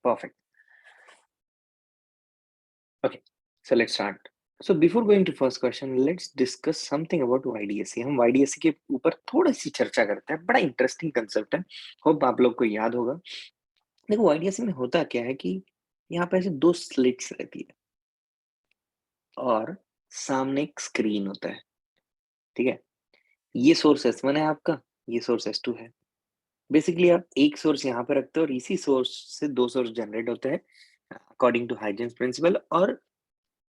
Perfect. Okay, so let's start. So before going to first question, let's discuss something about YDSC. हम YDSC के ऊपर थोड़ी सी चर्चा करते हैं, बड़ा इंटरेस्टिंग कंसेप्ट है, होप आप लोग को याद होगा। देखो YDSC में होता क्या है कि यहाँ पे ऐसे दो स्लिट्स रहती है और सामने एक स्क्रीन होता है, ठीक है। ये सोर्स S1 है आपका, ये सोर्स S2 है। बेसिकली आप एक सोर्स यहाँ पे रखते हो और इसी सोर्स से दो सोर्स जनरेट होते हैं अकॉर्डिंग टू हाइजेंस प्रिंसिपल, और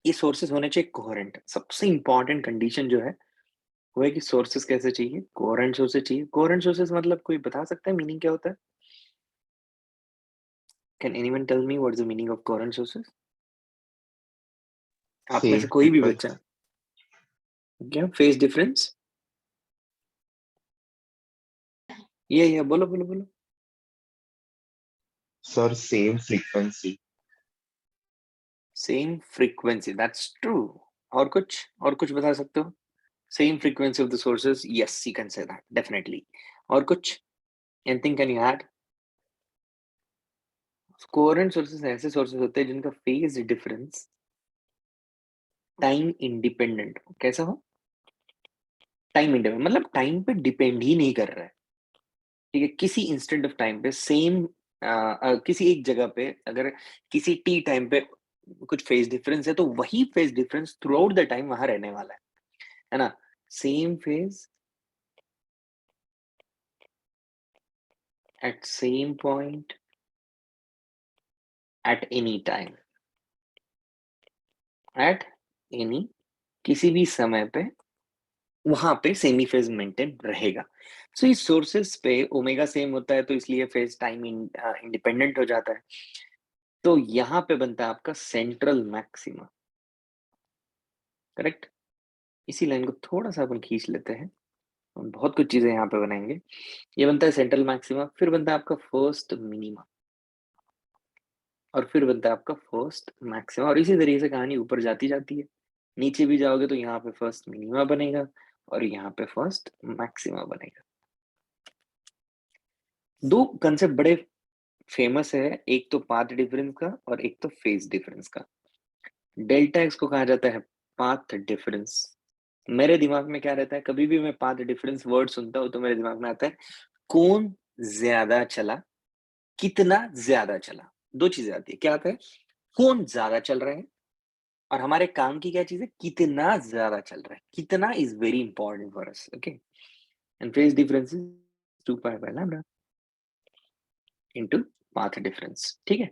ये सोर्सेस होने चाहिए कोहेरेंट। सबसे इंपॉर्टेंट कंडीशन जो है वो है कि सोर्सेस कैसे चाहिए, कोहेरेंट सोर्सेस चाहिए। कोहेरेंट सोर्सेस मतलब कोई बता सकता है मीनिंग क्या होता है? Can anyone tell me what is the meaning of coherent sources? आप में से Same कोई भी बच्चा? frequency. क्या फेज डिफरेंस? ये बोलो बोलो बोलो। Sir, same frequency. Same frequency, that's true. और कुछ बता सकते हो? Same frequency of the sources, yes you can say that definitely. और कुछ? Anything can you add? Coherent sources ऐसे सोर्सेस होते हैं जिनका फेज डिफरेंस टाइम इंडिपेंडेंट हो। कैसा हो? टाइम इंडिपेंडेंट मतलब टाइम पे डिपेंड ही नहीं कर रहा है, ठीक है। किसी इंस्टेंट ऑफ टाइम पे सेम किसी एक जगह पे अगर किसी टी टाइम पे कुछ फेज डिफरेंस है तो वही phase difference throughout the time वहां रहने वाला है ना। Same phase at same point at any time, at any किसी भी समय पे वहां पे सेमी फेज मेंटेन रहेगा। सो इस सोर्सेस पे ओमेगा सेम होता है तो इसलिए फेज टाइम इंडिपेंडेंट हो जाता है। तो यहाँ पे बनता है आपका सेंट्रल मैक्सिमा, करेक्ट। इसी लाइन को थोड़ा सा अपन खींच लेते हैं, हम बहुत कुछ चीजें यहाँ पे बनाएंगे। ये बनता है सेंट्रल मैक्सिमा, फिर बनता है आपका फर्स्ट मिनिमा, और फिर बनता है आपका फर्स्ट मैक्सिमा, और इसी तरीके से कहानी ऊपर जाती जाती है। नीचे भी जाओगे तो यहाँ पे फर्स्ट मिनिमा बनेगा और यहाँ पे फर्स्ट मैक्सिमा बनेगा। दो कंसेप्ट बड़े फेमस है, एक तो पाथ डिफरेंस का और एक तो फेज डिफरेंस का। डेल्टा एक्स को कहा जाता है पाथ डिफरेंस। मेरे दिमाग में क्या रहता है, कभी भी मैं पाथ डिफरेंस वर्ड सुनता हूँ तो मेरे दिमाग में आता है कौन ज्यादा चला, कितना ज्यादा चला। दो चीजें आती है, क्या आता है? कौन ज्यादा चल रहा है, और हमारे काम की क्या चीज है? कितना ज्यादा चल रहा है। कितना is very important for us, okay. And phase difference is 2 pi by lambda into path difference, ठीक है।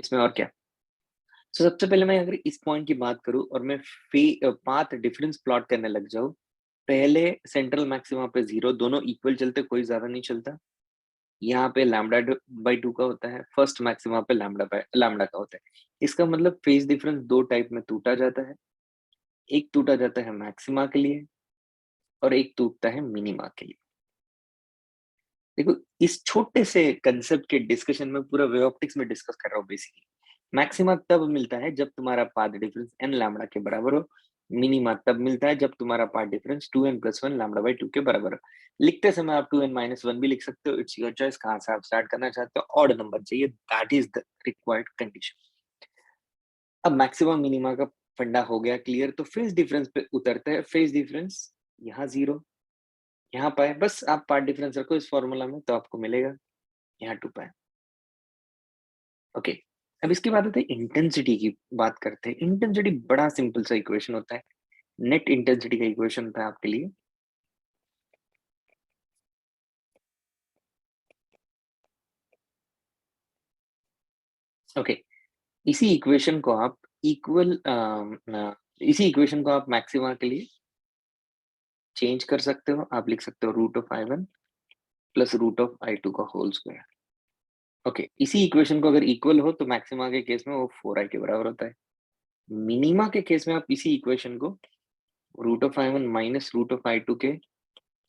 इसमें और क्या? तो सबसे पहले मैं अगर इस पॉइंट की बात करूं और मैं पाथ डिफरेंस प्लॉट करने लग जाऊं, पहले सेंट्रल मैक्सिमा पे 0, दोनों इक्वल चलते, कोई ज्यादा नहीं चलता। यहाँ पे लैम्डा बाई 2 का होता है, फर्स्ट मैक्सिमा पे लैम्डा बाय लैम्डा का होता है। इसका मतलब फेज डिफरेंस दो टाइप में टूटा जाता है, एक टूटा जाता है मैक्सिमा के लिए और एक टूटता है मिनिमा के लिए। देखो इस छोटे से कंसेप्ट के डिस्कशन में पूरा वे ऑप्टिक्स में डिस्कस कर रहा हूँ। बेसिकली मैक्सिमा तब मिलता है जब तुम्हारा पाथ डिफरेंस एन लैम्डा के बराबर हो, मिनिमा तब मिलता है जब तुम्हारा path difference 2n+1 lambda by 2 के बराबर हो। लिखते समय आप 2n-1 भी लिख सकते हो, इट्स योर चॉइस कहाँ से आप स्टार्ट करना चाहते हो। ऑड नंबर चाहिए, that is the required condition. अब मैक्सिमम मिनिमा का फंडा हो गया क्लियर, तो फेज डिफरेंस पे उतरते हैं। फेज डिफरेंस यहाँ 0, यहाँ पाए, बस आप पार्ट डिफरेंस रखो इस फॉर्मूला में तो आपको मिलेगा यहाँ 2 पाए, ओके। अब इसके बाद आते हैं इंटेंसिटी की बात करते हैं। इंटेंसिटी बड़ा सिंपल सा इक्वेशन होता है, नेट इंटेंसिटी का इक्वेशन होता है आपके लिए। ओके, इसी इक्वेशन को आप इक्वल इसी इक्वेशन को आप मैक्सिमा के लिए चेंज कर सकते हो। आप लिख सकते हो √of I1 plus √of I2 का होल स्क्वायर, ओके। इसी इक्वेशन को अगर इक्वल हो तो मैक्सिमा के केस में वो 4i के बराबर होता है। मिनिमा के केस में आप इसी इक्वेशन को √of I1 minus √of I2 के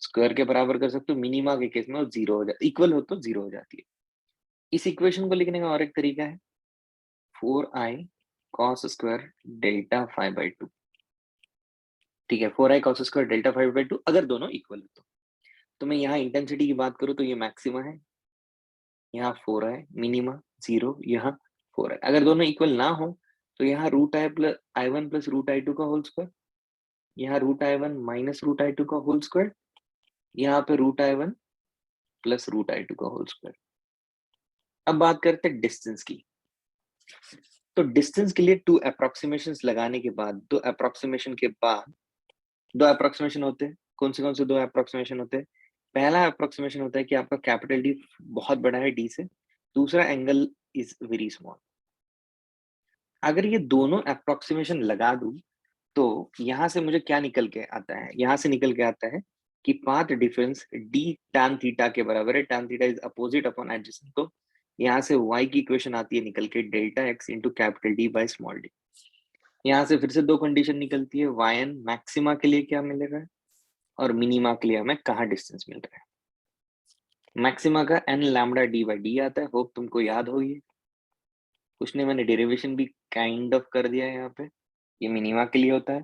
स्क्वायर के बराबर कर सकते हो। मिनिमा के केस में वो 0 हो जाती, इक्वल हो तो 0 हो जाती है। इस इक्वेशन को लिखने का और एक तरीका है 4i cos स्क्वायर डेल्टा 5/2, ठीक है। 4i cos स्क्वायर डेल्टा 5/2 अगर दोनों इक्वल हो तो मैं यहाँ इंटेंसिटी की बात करूँ तो ये मैक्सिमा है, यहाँ 4 है, मिनिमा 0, यहाँ 4 है। अगर दोनों इक्वल ना हो तो यहाँ root I one plus root I two का होल स्क्वायर, यहाँ root I one minus root I two का होल स्क्वायर, यहाँ पे root I one plus root I two का होल स्क्वायर। अब बात करते हैं डिस्टेंस की। तो डिस्टेंस के लिए टू अप्रोक्सीमेशन लगाने के बाद, दो अप्रोक्सीमेशन होते हैं। कौन से दो अप्रोक्सीमेशन होते हैं? पहला अप्रोक्सीमेशन होता है कि आपका कैपिटल डी बहुत बड़ा है डी से, दूसरा एंगल इज वेरी स्मॉल। अगर ये दोनों अप्रोक्सीमेशन लगा दूं तो यहां से मुझे क्या निकल के आता है? यहां से निकल के आता है कि path difference D tan theta के बराबर है। tan theta is opposite upon adjacent, तो यहाँ से y की इक्वेशन आती है निकल के delta x into capital D by small D. यहाँ से फिर से दो कंडीशन निकलती है, yn मैक्सिमा के लिए क्या मिलेगा और मिनिमा के लिए हमें कहाँ डिस्टेंस मिल रहा है। मैक्सिमा का n lambda D by D आता है, होप तुमको याद होगी। कुछ नहीं, मैंने डेरिवेशन भी काइंड ऑफ कर दिया है यहाँ पे। ये मिनिमा के लिए होता है,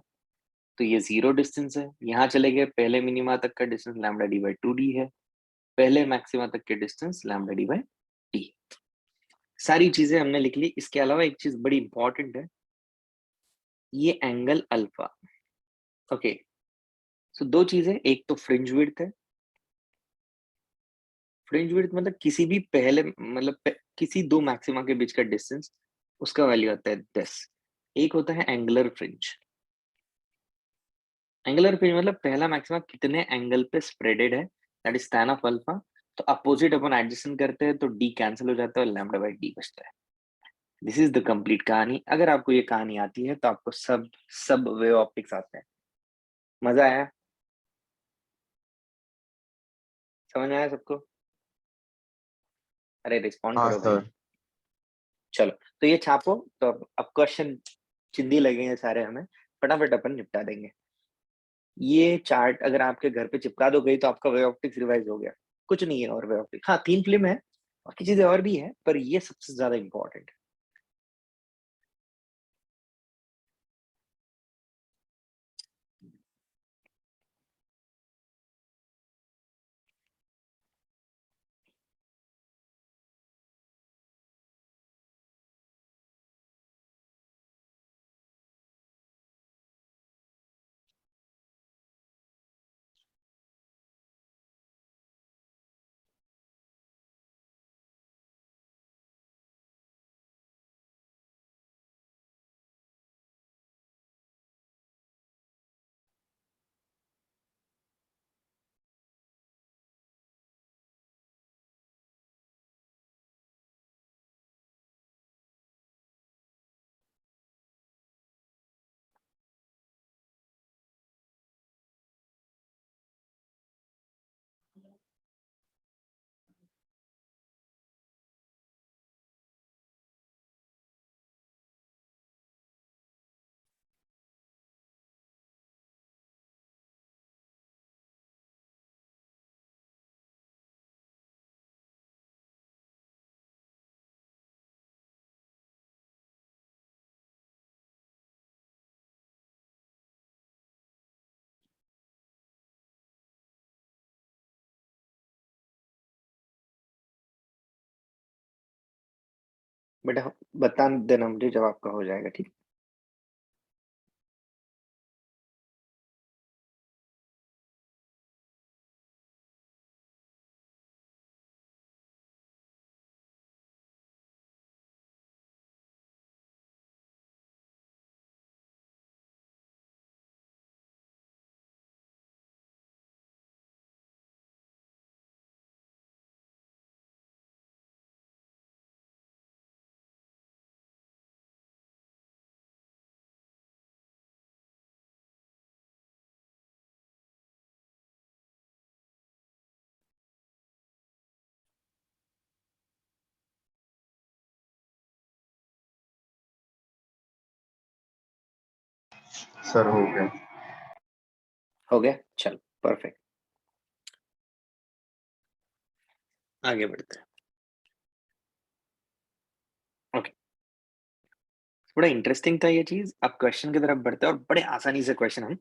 तो ये 0 डिस्टेंस है। यहाँ चले गए, पहले मिनिमा तक का distance lambda D by two D है, पहले मैक्सिमा तक के distance lambda D by D. सारी चीजें हमने लिख ली। इसके अलावा एक चीज बड़ी इंपॉर्टेंट है, ये एंगल अल्फा। ओके, सो दो चीजें, एक तो फ्रिंज विड्थ है। फ्रिंज विड्थ मतलब किसी भी किसी दो मैक्सिमा के बीच का डिस्टेंस, उसका वैल्यू आता है 10। एक होता है एंगुलर फ्रिंज। एंगुलर फ्रिंज मतलब पहला मैक्सिमा कितने एंगल पे स्प्रेडेड है, that is tan of alpha. तो अपोजिट अपन एडजस्टेंट करते हैं तो डी कैंसिल हो जाता है और लैम्डा बाई डी बचता है। दिस इज द कंप्लीट कहानी। अगर आपको ये कहानी आती है तो आपको सब वेव ऑप्टिक्स आते हैं। मजा आया? समझ में आया सबको? अरे रिस्पॉन्ड हाँ करो भाई। सर। चलो, तो ये छापो। तो अब क्वेश्चन चिंदी लगेंगे सारे हमें, फटाफट अपन निपटा देंगे। ये चार्ट अगर आपके घर पे चिपका दो गई तो आपका वे ऑप्टिक्स रिवाइज हो गया। कुछ नहीं है और वे ऑप्टिक्स, हाँ 3 फिल्म है, बाकी चीजें और भी है, पर ये सबसे ज्यादा इंपॉर्टेंट है। बेटा बता देना मुझे जब आपका हो जाएगा, ठीक? सर हो गया। हो गया, चलो परफेक्ट। आगे बढ़ते हैं। ओके, बड़ा इंटरेस्टिंग था ये चीज। अब क्वेश्चन की तरफ बढ़ते हैं और बड़े आसानी से क्वेश्चन हम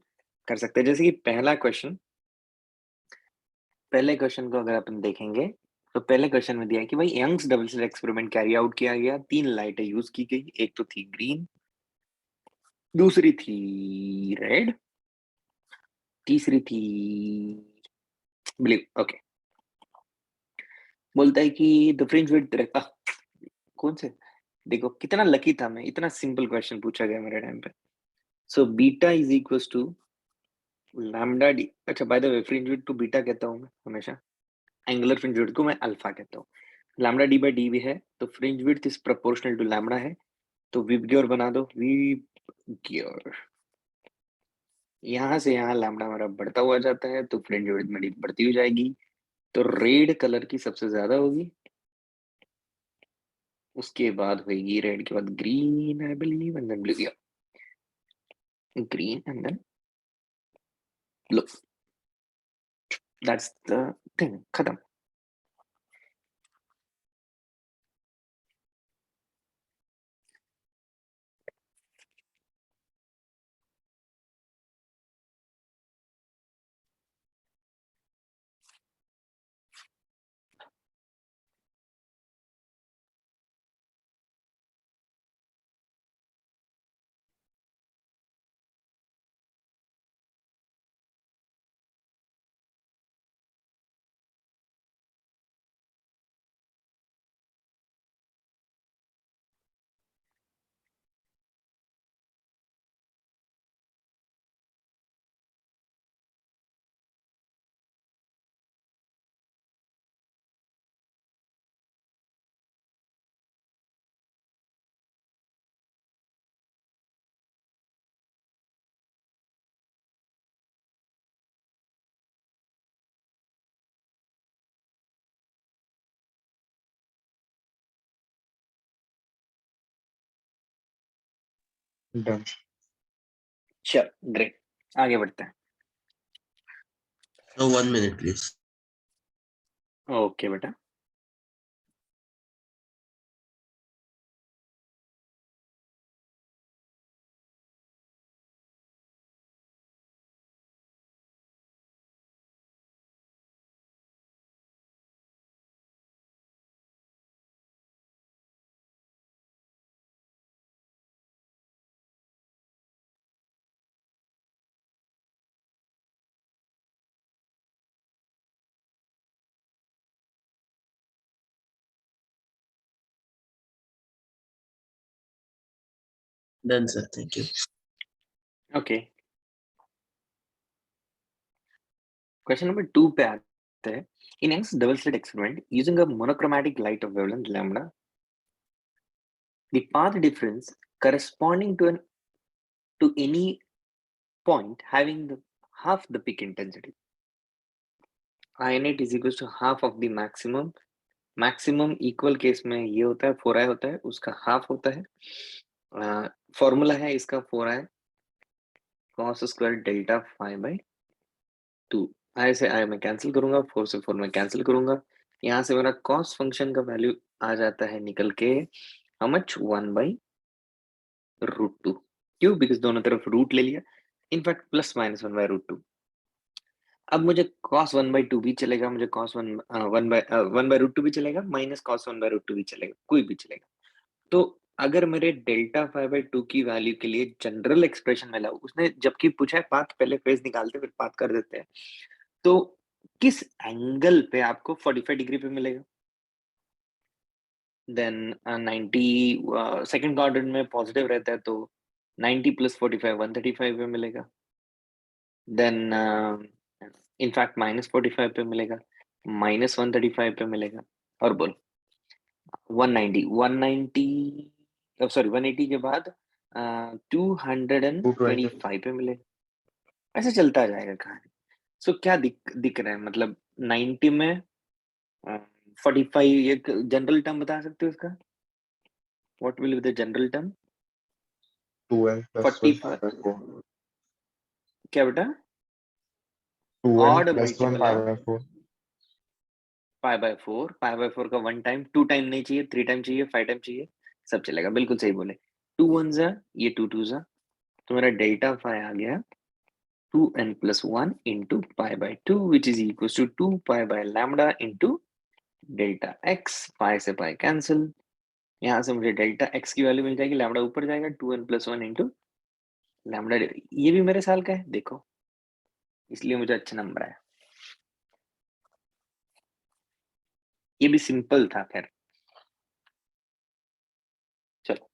कर सकते हैं। जैसे कि पहला क्वेश्चन, पहले क्वेश्चन को अगर अपन देखेंगे तो पहले क्वेश्चन में दिया है कि भाई Young's double slit experiment carry out किया गया, 3 लाइटें यूज की गई, एक तो थी ग्रीन, दूसरी थी रेड, तीसरी थी ब्लू। ओके, बोलता है कि द फ्रिंज विड्थ कौन से, देखो कितना लकी था मैं, इतना सिंपल क्वेश्चन पूछा गया मेरे टाइम पे। So beta is equals to lambda D. अच्छा, by the way fringe width to beta कहता हूँ मैं हमेशा, एंगुलर फ्रिंज विड्थ को मैं अल्फा कहता हूँ। लैम्डा डी बाय डी भी है, तो fringe width is proportional to lambda है, तो विबग्योर बना दो, विबग्योर। यहाँ से यहाँ लैम्डा हमारा बढ़ता हुआ जाता है, तो फ्रिंज विड्थ मेरी बढ़ती हुई जाएगी, तो रेड कलर की सबसे ज्यादा होगी, उसके बाद होगी रेड के बाद green I believe, and then blue, या green and then blue. That's the thing, खत्म। Done. चल ग्रेट, आगे बढ़ते हैं। So 1 minute, please. ओके बेटा। Done, sir. Thank you. Okay, question number 2 पे आते हैं। In Young's double slit experiment using a monochromatic light of wavelength lambda, the path difference corresponding to any point having the half the peak intensity, INAT is equals to half of the maximum, maximum equal case में ये होता है 4i होता है, उसका half होता है। Formula है इसका 4i cos square delta five by 2। आई से आई में कैंसिल करूंगा, 4 से 4 में कैंसिल करूंगा, यहाँ से मेरा cos फंक्शन का वैल्यू आ जाता है निकल के हाउ मच 1 बाई √2। क्यों? बिकॉज दोनों तरफ रूट ले लिया, इनफैक्ट प्लस माइनस 1 बाई √2। अब मुझे cos 1 बाई 2 भी चलेगा, मुझे cos 1 बाई √2 भी चलेगा, माइनस cos 1 बाई √2 भी चलेगा, कोई भी चलेगा। तो अगर मेरे डेल्टा 5 बाई 2 की वैल्यू के लिए जनरल एक्सप्रेशन मिला, उसने जबकि पूछा है पाथ, पहले फेज निकालते फिर पाथ कर देते हैं, तो किस एंगल पे आपको 45 डिग्री पे मिलेगा? देन 90 सेकंड क्वाड्रेंट में पॉजिटिव रहता है, तो 90 प्लस 45 135 पे मिलेगा। देन इनफैक्ट माइनस 45 पे मिलेगा, माइनस 135 पे मिलेगा, और बोल 190 सॉरी 180 के बाद 220. 225 पे मिलेगा। ऐसे चलता जाएगा कहानी। सो क्या दिख रहा है, मतलब 90 में 45, एक जनरल टर्म बता सकते हो इसका? What will be the general term? 2n plus 1 pi 45 by 4. क्या बेटा? 2n odd plus 1 multiple pi of by 4. Pi by 4 का 1 टाइम, 2 टाइम नहीं चाहिए, 3 टाइम चाहिए, 5 टाइम चाहिए, सब चलेगा, बिल्कुल सही बोले। 2 1 जा, ये 2 2 जा, तो मेरा डेल्टा फाई आ गया 2n plus 1 into pi by 2, which is equals to 2 pi by lambda into delta x, pi से पाई कैंसिल, यहाँ से मुझे डेल्टा एक्स की वैल्यू मिल जाएगी, लैम्डा ऊपर जाएगा 2n+1 इंटू लैम्डा, ये भी मेरे साल का है देखो, इसलिए मुझे अच्छा नंबर आया। ये भी सिंपल था खैर। चलो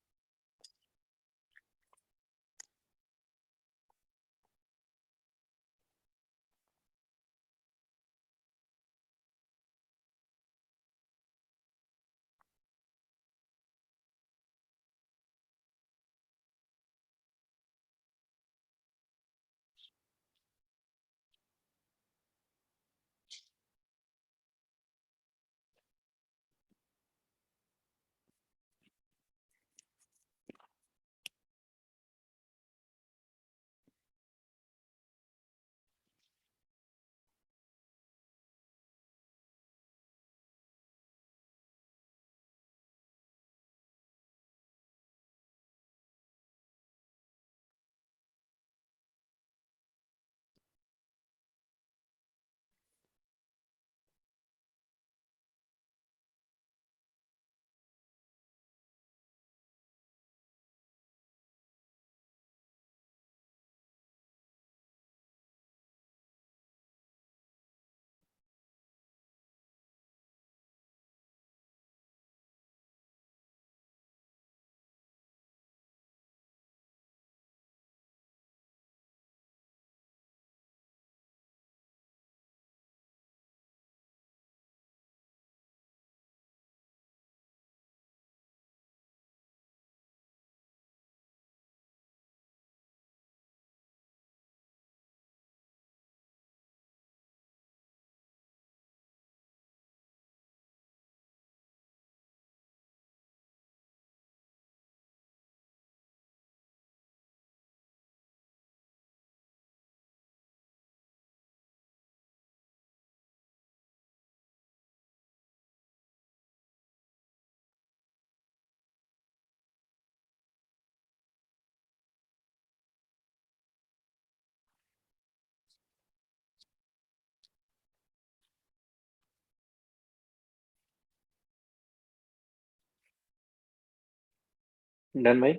डन भाई।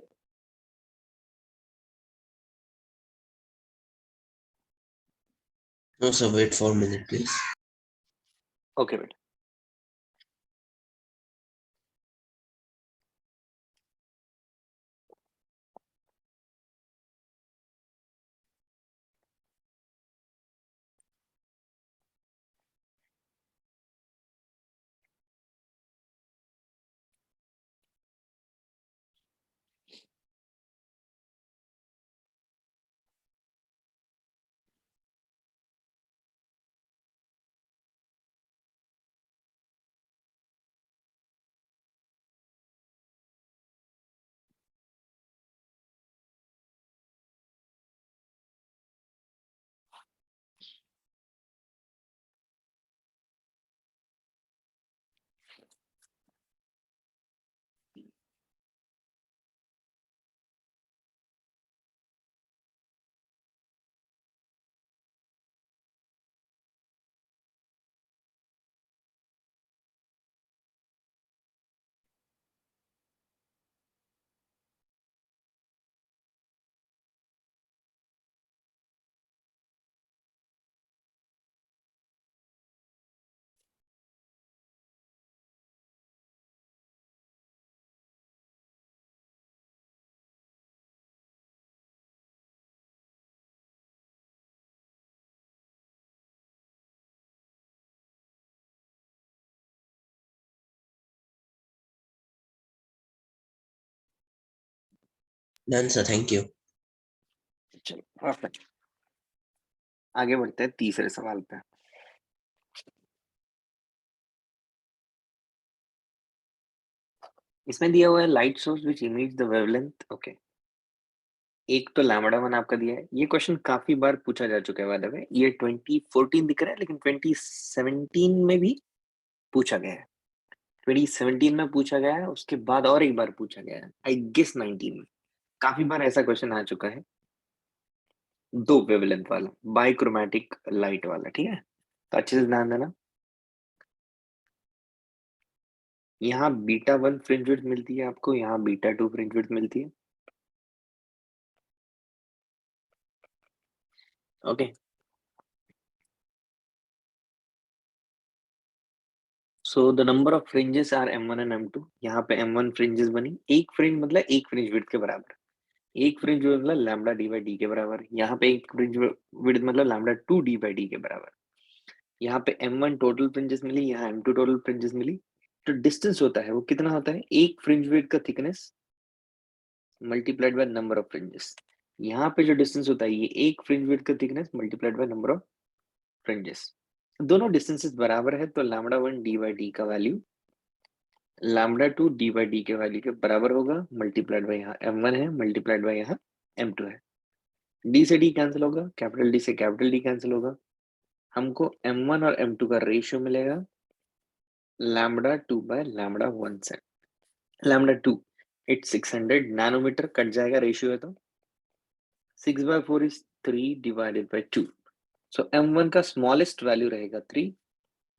No, sir, wait for a minute, please. Okay बेटा। Done, sir. Thank you. चलो परफेक्ट, आगे बढ़ते हैं तीसरे सवाल पे। इसमें दिया हुआ है light source which emits the wavelength. Okay, एक तो लैम्बडा वन आपका दिया है, ये क्वेश्चन काफी बार पूछा जा चुका है बाय द वे, ये 2014 दिख रहा है लेकिन 2017 में भी पूछा गया है। 2017 में पूछा गया है, उसके बाद और एक बार पूछा गया है, आई गेस 19 में। काफी बार ऐसा क्वेश्चन आ चुका है, दो वेवलेंथ वाला, बाइक्रोमैटिक लाइट वाला, ठीक है। तो अच्छे से ध्यान देना। यहाँ बीटा 1 फ्रिंज विड्थ मिलती है आपको, यहाँ बीटा 2 फ्रिंज विड्थ मिलती है। Okay, so the number of fringes are M1 and M2। यहाँ पे M1 फ्रिंजेस बनी, एक फ्रिंज मतलब एक फ्रिंज विड्थ के बराबर, एक फ्रिंज विड्थ मतलब लैम्डा डी बाई डी के बराबर। यहाँ पे एक फ्रिंज विड्थ मतलब लैम्डा 2 डी बाई डी के बराबर। यहाँ पे M1 टोटल फ्रिंजेस मिली, यहाँ M2 टोटल फ्रिंजेस मिली। तो डिस्टेंस होता है वो कितना होता है, एक फ्रिंज विड्थ का thickness multiplied by number of fringes. यहाँ पे जो डिस्टेंस होता है ये एक फ्रिंज विड्थ का thickness multiplied by number of fringes. दोनों डिस्टेंसेस बराबर है तो लैम्डा 1 डी बाई डी का value lambda 2 D by D के वैल्यू के बराबर होगा, मल्टीप्लाइड बाय यहाँ M1 है, मल्टीप्लाइड बाय यहाँ M2 है। डी से डी कैंसिल होगा, कैपिटल डी से कैपिटल डी कैंसिल होगा, हमको M1 और M2 का रेशियो मिलेगा लैम्डा 2 बाय लैम्डा 1 से। लैम्डा 2 इट्स 600 नैनोमीटर, कट जाएगा रेशियो है तो 6 by 4 is 3 divided by 2। So M1 का स्मॉलेस्ट वैल्यू रहेगा 3,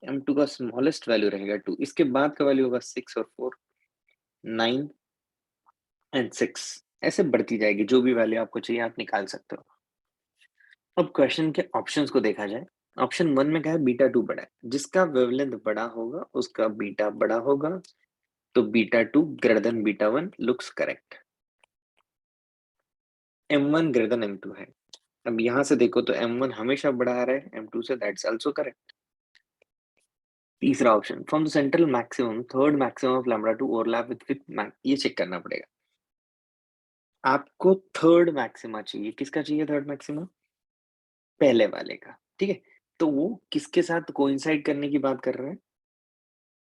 M2 का स्मॉलेस्ट वैल्यू रहेगा 2। इसके बाद का वैल्यू होगा 6 और 4, 9 एंड 6, ऐसे बढ़ती जाएगी। जो भी वैल्यू आपको चाहिए आप निकाल सकते हो। अब क्वेश्चन के ऑप्शंस को देखा जाए, ऑप्शन 1 में क्या है, बीटा 2 बड़ा है, जिसका वेवलेंथ बड़ा होगा उसका बीटा बड़ा होगा, तो beta 2 greater than beta 1 looks correct. M1 greater than M2 है। अब यहां से देखो तो M1 हमेशा बड़ा आ रहा है M2 से, दैट्स आल्सो करेक्ट। तीसरा option, from the central maximum third maximum of lambda 2 overlap with fifth, ये चेक करना पड़ेगा आपको। थर्ड मैक्सिमा चाहिए, किसका चाहिए थर्ड मैक्सिमा, पहले वाले का, ठीक है। तो वो किसके साथ कोइंसाइड करने की बात कर रहे हैं,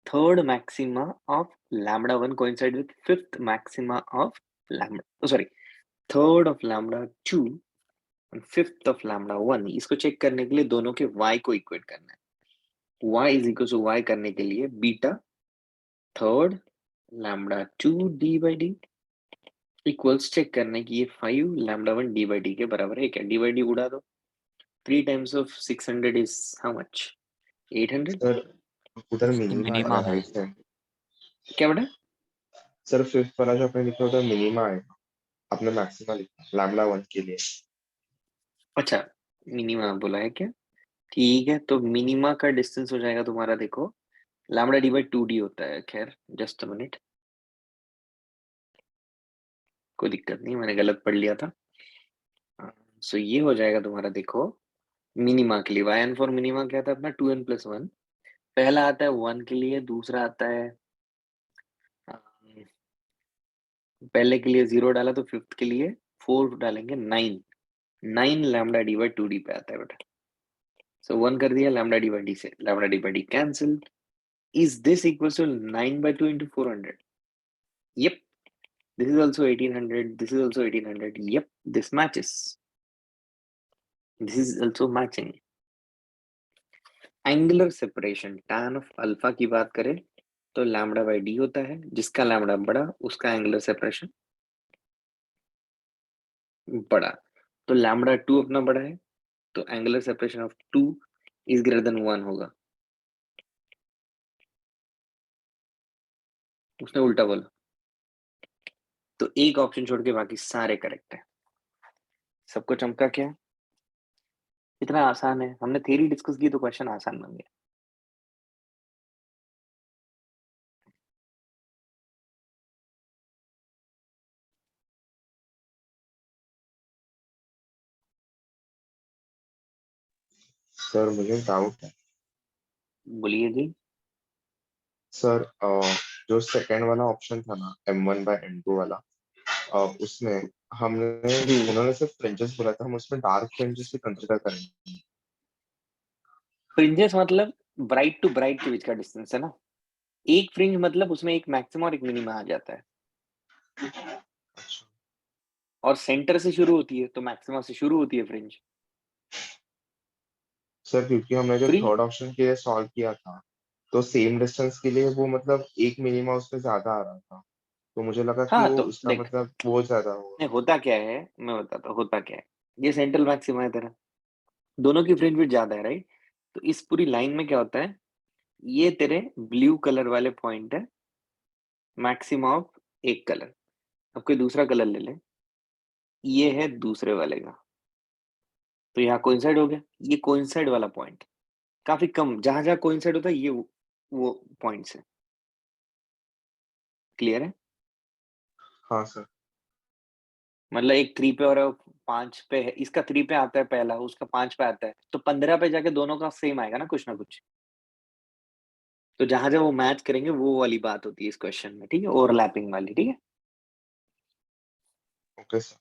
third maxima of lambda 1 coincide with fifth maxima of lambda, sorry, third of lambda 2 और फिफ्थ ऑफ लैम्डा 1। इसको चेक करने के लिए दोनों के y को इक्वेट करना है। y is equal to y करने के लिए beta third lambda 2 D by d equals check करने की ये 5 लैम्डा 1 डी बाई डी के बराबर है क्या, डी बाई डी उड़ा दो, 3 times of 600 is how much, 800। Sir उधर मिनिमा मिनिमा आएगा है। Right side. क्या बेटा, सर फिफ्थ वाला जो आपने लिखा उधर मिनिमा आएगा, आपने मैक्सिमा लिखा लैम्डा 1 के लिए। अच्छा मिनिमा बोला है क्या, ठीक है। तो मिनिमा का डिस्टेंस हो जाएगा तुम्हारा, देखो लैम्डा डी बाई 2 डी होता है, खैर जस्ट अ मिनट, कोई दिक्कत नहीं, मैंने गलत पढ़ लिया था। सो ये हो जाएगा तुम्हारा, देखो मिनिमा के लिए वाई एन फॉर मिनिमा क्या था अपना 2n प्लस 1, पहला आता है 1 के लिए, दूसरा आता है पहले के लिए 0 डाला तो फिफ्थ के लिए 4 डालेंगे 9, 9 लैम्डा डी बाई 2 डी पे आता है बेटा। सो 1 कर दिया लैम्डा डी बाई डी से, lambda D by d cancel, is this equal to 9 by 2 into 400, yep, this is also 1800, this is also 1800, yep, this matches, this is also matching। Angular separation tan of alpha की बात करें तो lambda by D होता है, जिसका lambda बड़ा उसका angular separation बड़ा, तो लैम्डा 2 अपना बड़ा है तो angular separation of 2 is greater than 1 होगा। उसने उल्टा बोला, तो एक ऑप्शन छोड़ के बाकी सारे करेक्ट है। सबको चमका क्या, इतना आसान है, हमने थ्योरी डिस्कस की तो क्वेश्चन आसान बन गया। सर मुझे डाउट है बोलिए जी। सर, जो सेकंड वाला ऑप्शन था ना M1 by M2 वाला, उसमें हमने उन्होंने सिर्फ फ्रिंजेस बोला था, हम उसमें डार्क फ्रिंजेस भी कंसीडर करेंगे। फ्रिंजेस मतलब ब्राइट टू ब्राइट के बीच का डिस्टेंस है ना, एक फ्रिंज मतलब उसमें एक मैक्सिमा और एक मिनिमा आ जाता है, अच्छा और सेंटर से शुरू होती है तो मैक्सिमा से शुरू होती है फ्रिंज। सर, क्योंकि हमने जो फ्रिंज थर्ड ऑप्शन के लिए सॉल्व किया था तो सेम डिस्टेंस के लिए वो मतलब एक मिनिमा उसमें ज्यादा आ रहा था, तो मुझे लगा कि हाँ, वो तो उसका देख मतलब वो ज्यादा होगा। होता क्या है, मैं बताता हूँ होता क्या है, ये सेंट्रल मैक्सिमा है तेरा, दोनों की फ्रिंज विड्थ ज्यादा है राइट, तो इस पूरी लाइन में क्या होता है, ये तेरे ब्लू कलर वाले पॉइंट है मैक्सिमा ऑफ एक कलर। अब कोई दूसरा कलर ले ले, ये है दूसरे वाले का, तो यहाँ कोइंसाइड हो गया। ये कोइंसाइड वाला पॉइंट काफी कम, जहां जहां कोइंसाइड होता है ये वो पॉइंट्स है। क्लियर है? हाँ सर। मतलब एक 3 पे और 5 पे है, इसका 3 पे आता है पहला, उसका 5 पे आता है, तो 15 पे जाके दोनों का सेम आएगा ना कुछ ना कुछ। तो जहां जहां वो मैच करेंगे वो वाली बात होती है इस क्वेश्चन में, ठीक है, ओवरलैपिंग वाली, ठीक है। Okay sir.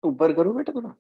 ऊपर करो बेटा थोड़ा।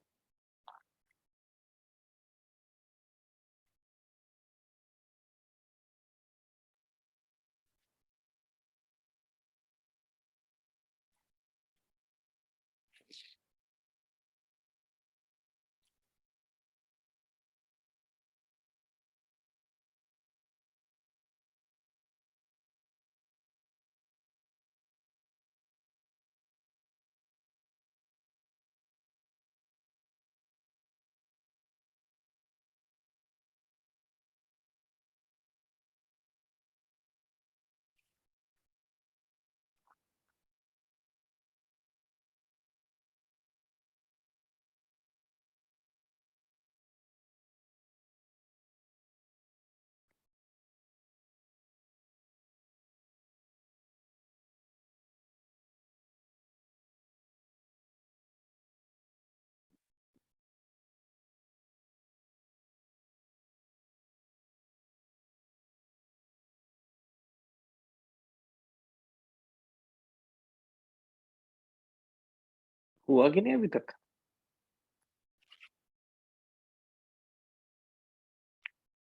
हुआ कि नहीं अभी तक?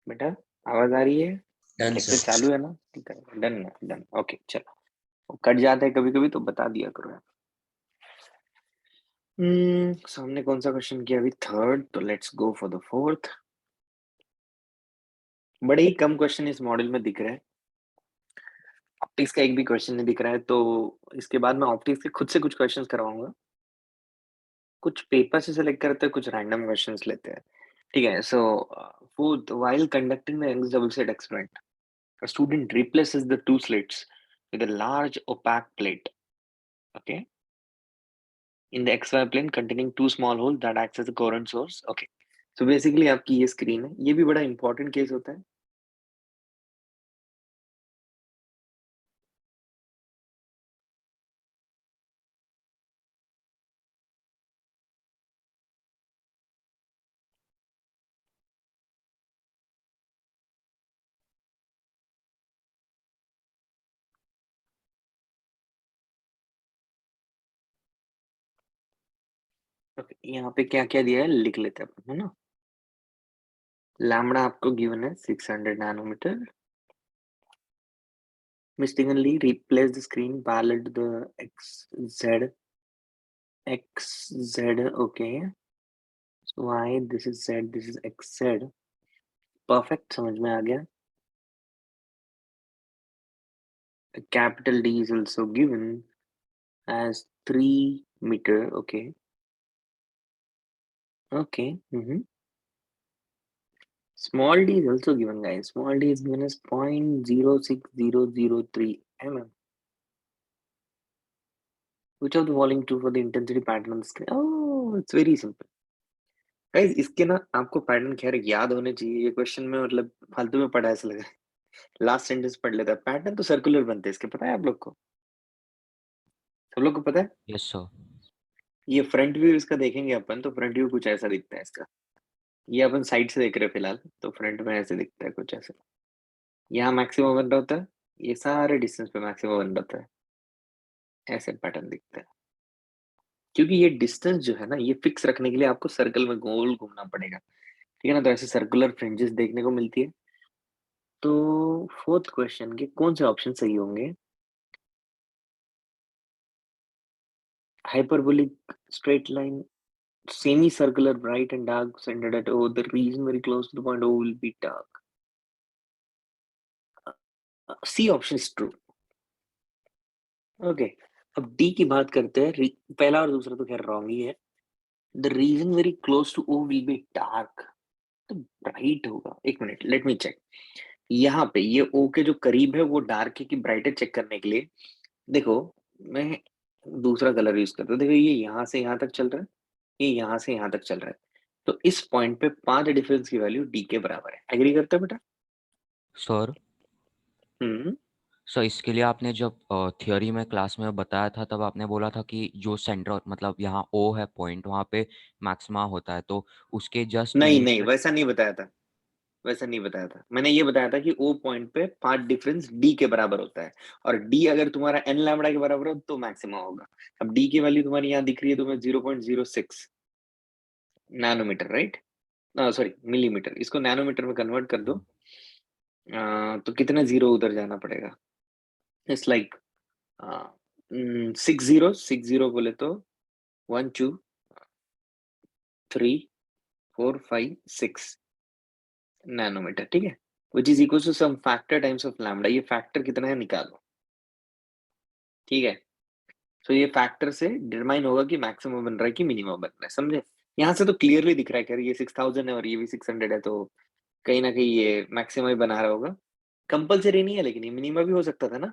बेटा आवाज आ रही है? Done, lecture sir. चालू है ना? ठीक है, डन है, डन। ओके चलो, वो कट जाता है कभी कभी तो बता दिया करो यार। सामने कौन सा क्वेश्चन किया अभी? थर्ड, तो let's go for the fourth. बड़े ही कम क्वेश्चन इस मॉडल में दिख रहे हैं। ऑप्टिक्स का एक भी क्वेश्चन नहीं दिख रहा है, तो इसके बाद मैं ऑप्टिक्स के खुद से कुछ क्वेश्चंस करवाऊंगा। कुछ पेपर से सिलेक्ट करते हैं, कुछ रैंडम क्वेश्चंस लेते हैं। ठीक है, सो fourth, while conducting the Young's double slit experiment, a student replaces the two slits with a large opaque plate, okay, in the XY plane containing two small holes that acts as a current source. Okay, so basically आपकी ये screen है, ये भी बड़ा important case होता है। Okay, यहाँ पे क्या क्या दिया है लिख लेते हैं अपन, है ना। लैम्बडा आपको गिवन है 600 nanometre. Mistakenly replace the screen parallel to the XZ, okay. So y, this is Z, this is XZ. Perfect, समझ में आ गया। A capital D is also given as 3 meter, okay. Okay. Small d is also given, guys. Small d is given as 0.06003 mm. Which of the following true for the intensity pattern on the screen? Oh, it's very simple. Guys, इसके ना आपको pattern खैर याद होने चाहिए। ये question में मतलब फालतू में पढ़ा ऐसा लगा। लास्ट सेंटेंस पढ़ लेता है। पैटर्न तो सर्कुलर बनते हैं इसके, पता है आप लोग को? सब लोग को पता है? Yes, sir. ये फ्रंट व्यू इसका देखेंगे अपन, तो फ्रंट व्यू कुछ ऐसा दिखता है इसका। ये अपन साइड से देख रहे हैं फिलहाल, तो फ्रंट में ऐसे दिखता है कुछ ऐसा। यहाँ मैक्सिमम बन रहा होता है, ये सारे डिस्टेंस पे मैक्सिमम बन रहा होता है, ऐसे पैटर्न दिखता है। क्योंकि ये डिस्टेंस जो है ना, ये फिक्स रखने के लिए आपको सर्कल में गोल घूमना पड़ेगा, ठीक है ना। तो ऐसे सर्कुलर फ्रिंजेस देखने को मिलती है। तो फोर्थ क्वेश्चन के कौन से ऑप्शन सही होंगे? Hyperbolic straight line, semi circular, bright and dark centred at O, the region very close to the point O will be dark. C option is true. Okay, अब डी की बात करते हैं। पहला और दूसरा तो खैर रॉन्ग ही है। The region very close to O will be dark, तो ब्राइट होगा। एक मिनट, लेट मी चेक। यहाँ पे ये ओ के जो करीब है वो डार्क है कि ब्राइट है, चेक करने के लिए देखो मैं दूसरा कलर यूज करता हूँ। देखो ये यहाँ से यहाँ तक चल रहा है, ये यहाँ से यहाँ तक चल रहा है, तो इस पॉइंट पे 5 डिफरेंस की वैल्यू डी के बराबर है। एग्री करते हो बेटा? Sir, hmm. सर इसके लिए आपने जब थियोरी में क्लास में बताया था तब आपने बोला था कि जो सेंटर मतलब यहाँ ओ है पॉइंट वहाँ पे मैक्सिमा होता है, तो उसके जस्ट नहीं नहीं, नीचे। वैसा नहीं बताया था। वैसा नहीं बताया था, मैंने ये बताया था कि ओ पॉइंट पे 5 डिफरेंस डी के बराबर होता है, और डी अगर तुम्हारा एन लैम्बडा के बराबर हो तो मैक्सिमम होगा। अब डी की वैल्यू तुम्हारी यहाँ दिख रही है तुम्हें 0.06 नैनोमीटर, राइट? सॉरी मिलीमीटर, इसको नैनोमीटर में कन्वर्ट कर दो। तो कितना जीरो उधर जाना पड़ेगा? इट्स लाइक 6 जीरो बोले तो 1 2 3 4 5 6 नैनोमीटर, ठीक है। Which is equal to some factor times of lambda. ये फैक्टर कितना है निकालो, ठीक है। तो ये फैक्टर से डिटरमाइन होगा कि मैक्सिमम बन रहा है कि मिनिमम बन रहा है, समझे? यहाँ से तो क्लियरली दिख रहा है कि ये 6000 है और ये भी 600 है, तो कहीं ना कहीं ये मैक्सिमम ही बना रहा होगा। कंपलसरी नहीं है, लेकिन ये मिनिमम भी हो सकता था ना।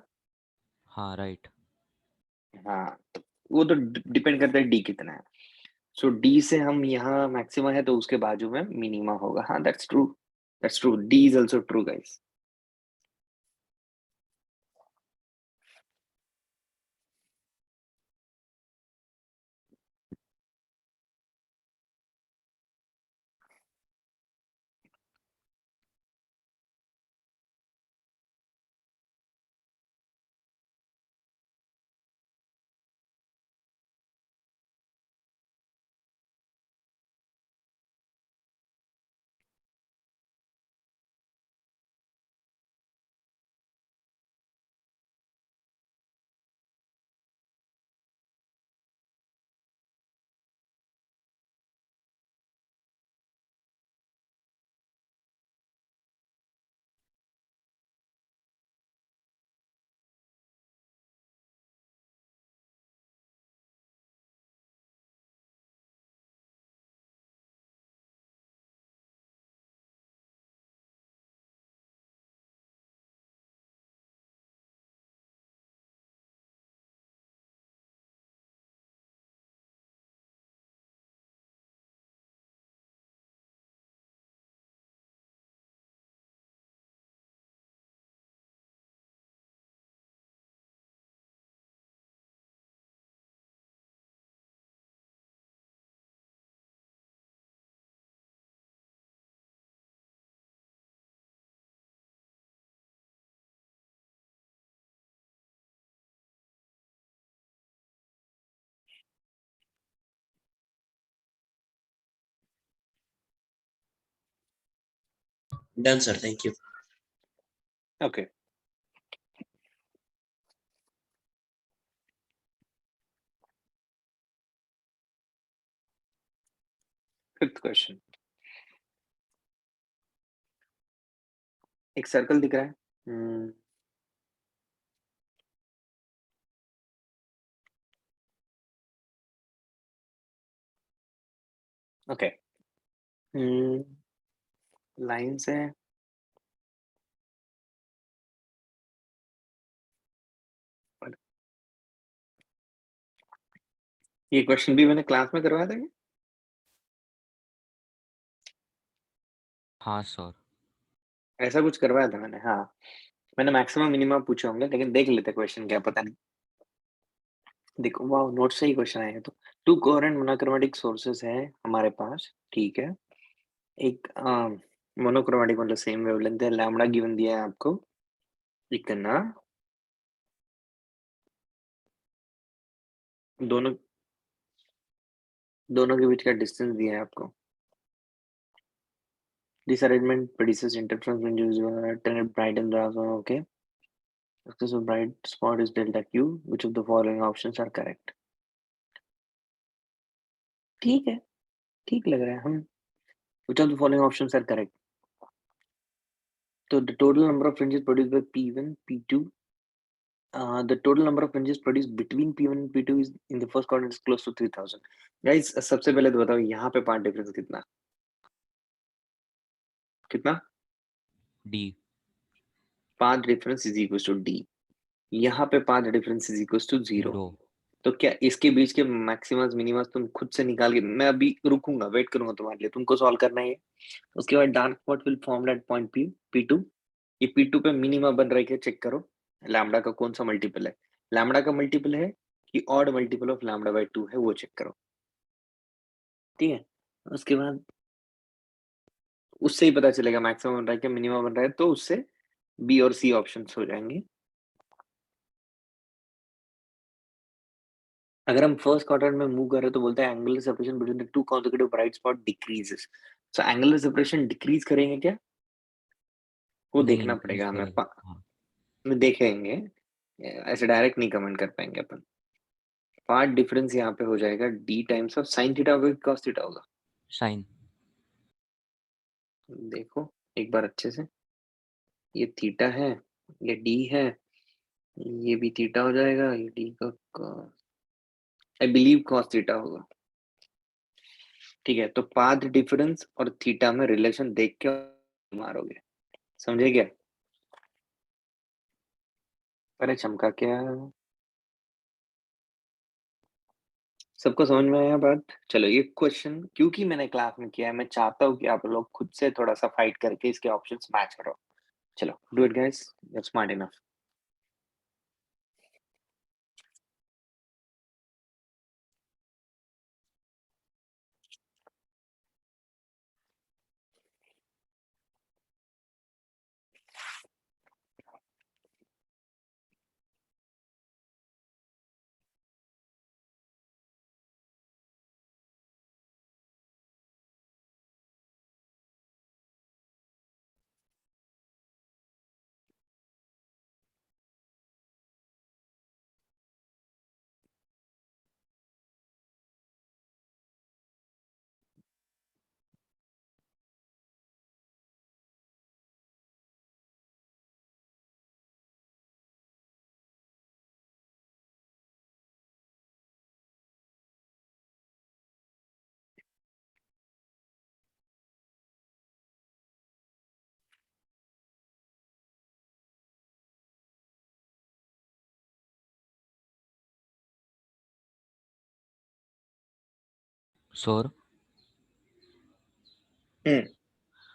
हाँ, राइट। हाँ, तो वो तो डिपेंड करता है डी कितना है। सो डी से हम यहाँ मैक्सिमम है तो उसके बाजू में मिनिमा होगा। हाँ, that's true, that's true. D is also true guys. Done, sir. Thank you. Okay. Fifth question. एक सर्कल दिख रहा है. ओके. लाइन्स है. ये क्वेश्चन भी मैंने क्लास में करवाया था क्या? हाँ सर. ऐसा कुछ करवाया था मैंने. हाँ, मैंने मैक्सिमम मिनिमम पूछे होंगे, लेकिन देख लेते क्वेश्चन क्या पता नहीं. देखो, वाह, नोट से ही क्वेश्चन आएगा. तो टू कोहेरेंट मोनोक्रोमेटिक सोर्सेस है हमारे पास. ठीक है. एक मोनोक्रोमेटिक मतलब सेम वेवलेंथ है. लैम्डा गिवन दिया है आपको इतना. दोनों दोनों के बीच का डिस्टेंस दिया है आपको. This arrangement produces interference when you turn it bright and dark. Okay. So bright spot is delta Q. Which of the following options are correct? ठीक है. ठीक लग रहा है. हम Which of the following options are correct? So the total number of fringes produced by P1, P2. The total number of fringes produced between P1 and P2 is in the first quadrant is close to 3000. Guys, सबसे पहले तो बताओ यहाँ पे path difference कितना. कितना? D. Path difference is equal to D. यहाँ पे path difference is equal to 0. 0. तो क्या इसके बीच के मैक्सिमस मिनिमस तुम खुद से निकाल के, मैं अभी रुकूंगा, वेट करूंगा तुम्हारे लिए, तुमको सॉल्व करना है ये. उसके बाद dark spot will form at point P2. ये P2 पे मिनिमा बन रहा है क्या चेक करो. लैम्डा का कौन सा मल्टीपल है. लैम्डा का मल्टीपल है कि odd multiple of lambda by 2 है, वो चेक करो. ठीक है. उसके बाद उससे ही पता चलेगा मैक्सिमम बन रहा है क्या मिनिमम बन रहा है. तो उससे बी और सी ऑप्शन हो जाएंगे. अगर हम फर्स्ट क्वाड्रेंट में मूव कर रहे हैं तो बोलते हैं angular separation between the two consecutive bright spot decreases. So angular separation decrease करेंगे क्या, वो नहीं, देखना इंक्रीज पड़ेगा हमें. करेगा. हाँ. में देखेंगे. ऐसे डायरेक्ट नहीं कमेंट कर पाएंगे अपन. पार्ट डिफरेंस यहाँ पे हो जाएगा D times of sine theta होगा कि कॉस थीटा होगा. साइन. देखो एक बार अच्छे से. ये थीटा है, ये डी है, ये भी थीटा हो जाएगा, ये डी का cos, I believe cos theta होगा. ठीक है. तो पाथ डिफरेंस और थीटा में रिलेशन देख के मारोगे. समझे क्या? अरे चमका क्या. सबको समझ में आया बात. चलो, ये क्वेश्चन क्योंकि मैंने क्लास में किया है, मैं चाहता हूँ कि आप लोग खुद से थोड़ा सा फाइट करके इसके ऑप्शंस मैच करो. चलो, do it guys, you are smart enough. Sir. Hmm.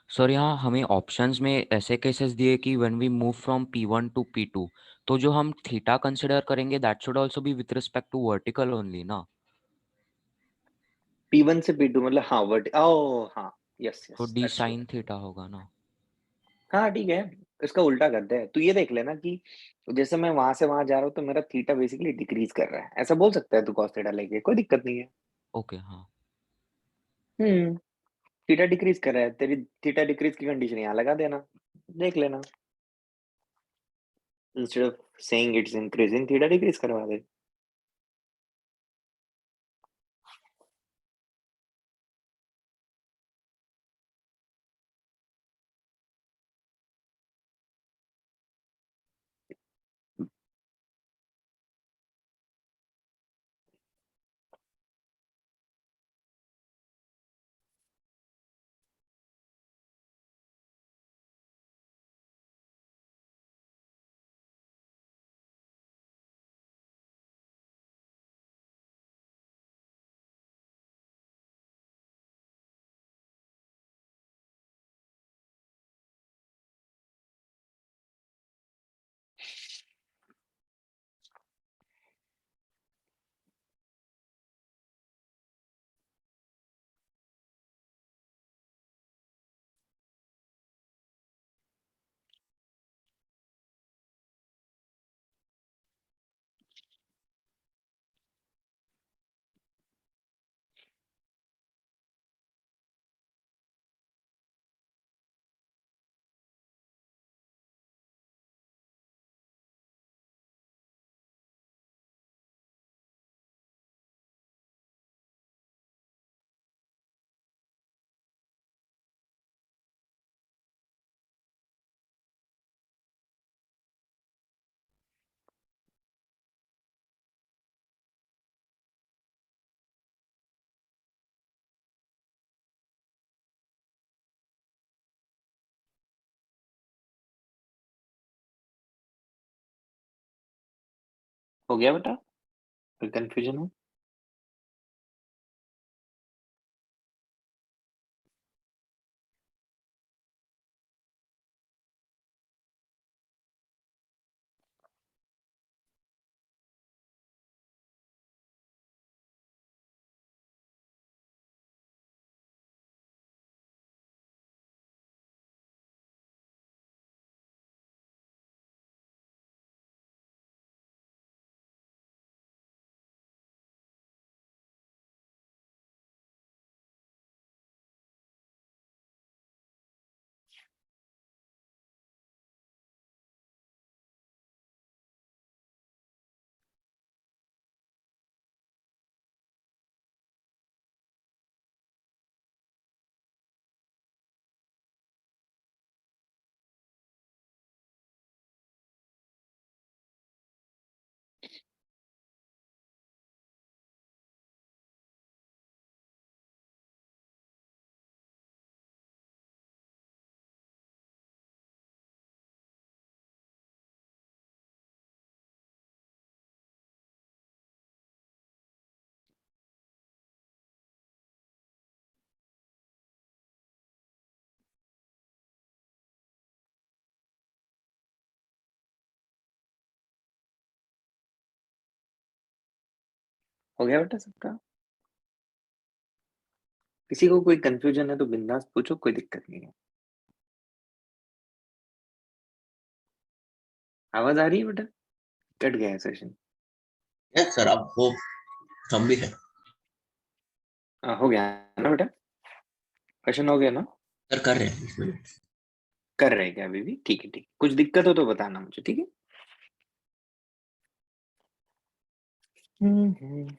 Sir, यहाँ हमें ऑप्शंस में ऐसे केसेस दिए कि when we move from P1 to P2, तो जो हम थीटा कंसिडर करेंगे that should also be with respect to vertical only ना. P1 से P2 मतलब हाँ वर्ट ओ हाँ. यस तो yes, D that's true. Sine theta होगा ना. हाँ ठीक है. इसका उल्टा करते हैं. तू ये देख लेना कि जैसे मैं वहां से वहां जा रहा हूँ तो मेरा थीटा बेसिकली डिक्रीज कर रहा है, ऐसा बोल सकता है तू. कॉस थीटा लेके कोई दिक्कत नहीं है. ओके. हाँ. हम्म. थीटा डिक्रीज कर रहा है, तेरी थीटा डिक्रीज की कंडीशन यहाँ लगा देना, देख लेना। Instead of saying it's increasing, theta decrease करवा दे। हो गया बेटा, कोई कंफ्यूजन हो? हो गया बेटा सबका? किसी को कोई कंफ्यूजन है तो बिंदास पूछो, कोई दिक्कत नहीं है। आवाज आ रही है बेटा? कट गया है सेशन। यस सर, अब वो हम भी है। हो गया ना बेटा? क्वेश्चन हो गया ना? सर कर रहे हैं इसमें। कर रहे हैं क्या अभी भी? ठीक है, ठीक। कुछ दिक्कत हो तो बताना मुझे, ठीक है? हम्म।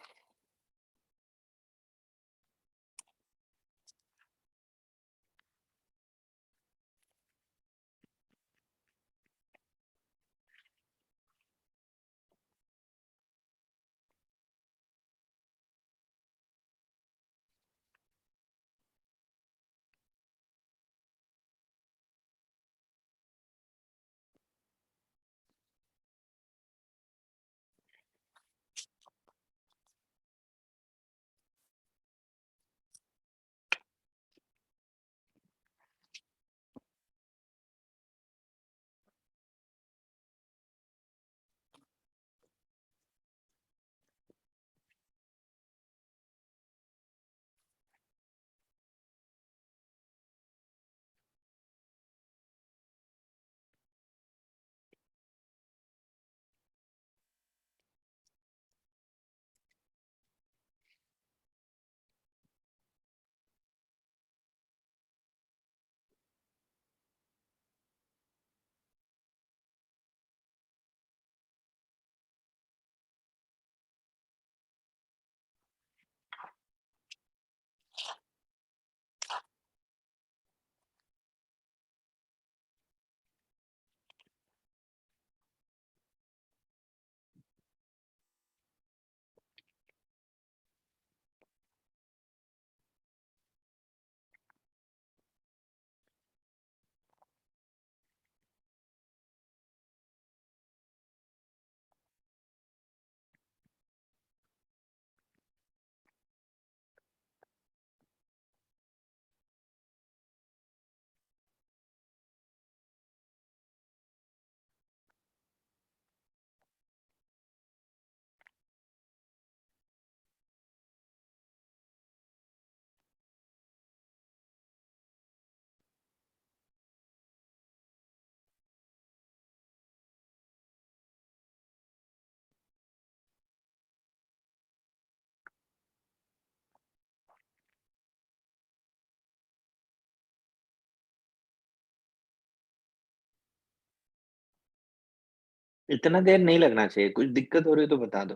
इतना देर नहीं लगना चाहिए, कुछ दिक्कत हो रही हो तो बता दो।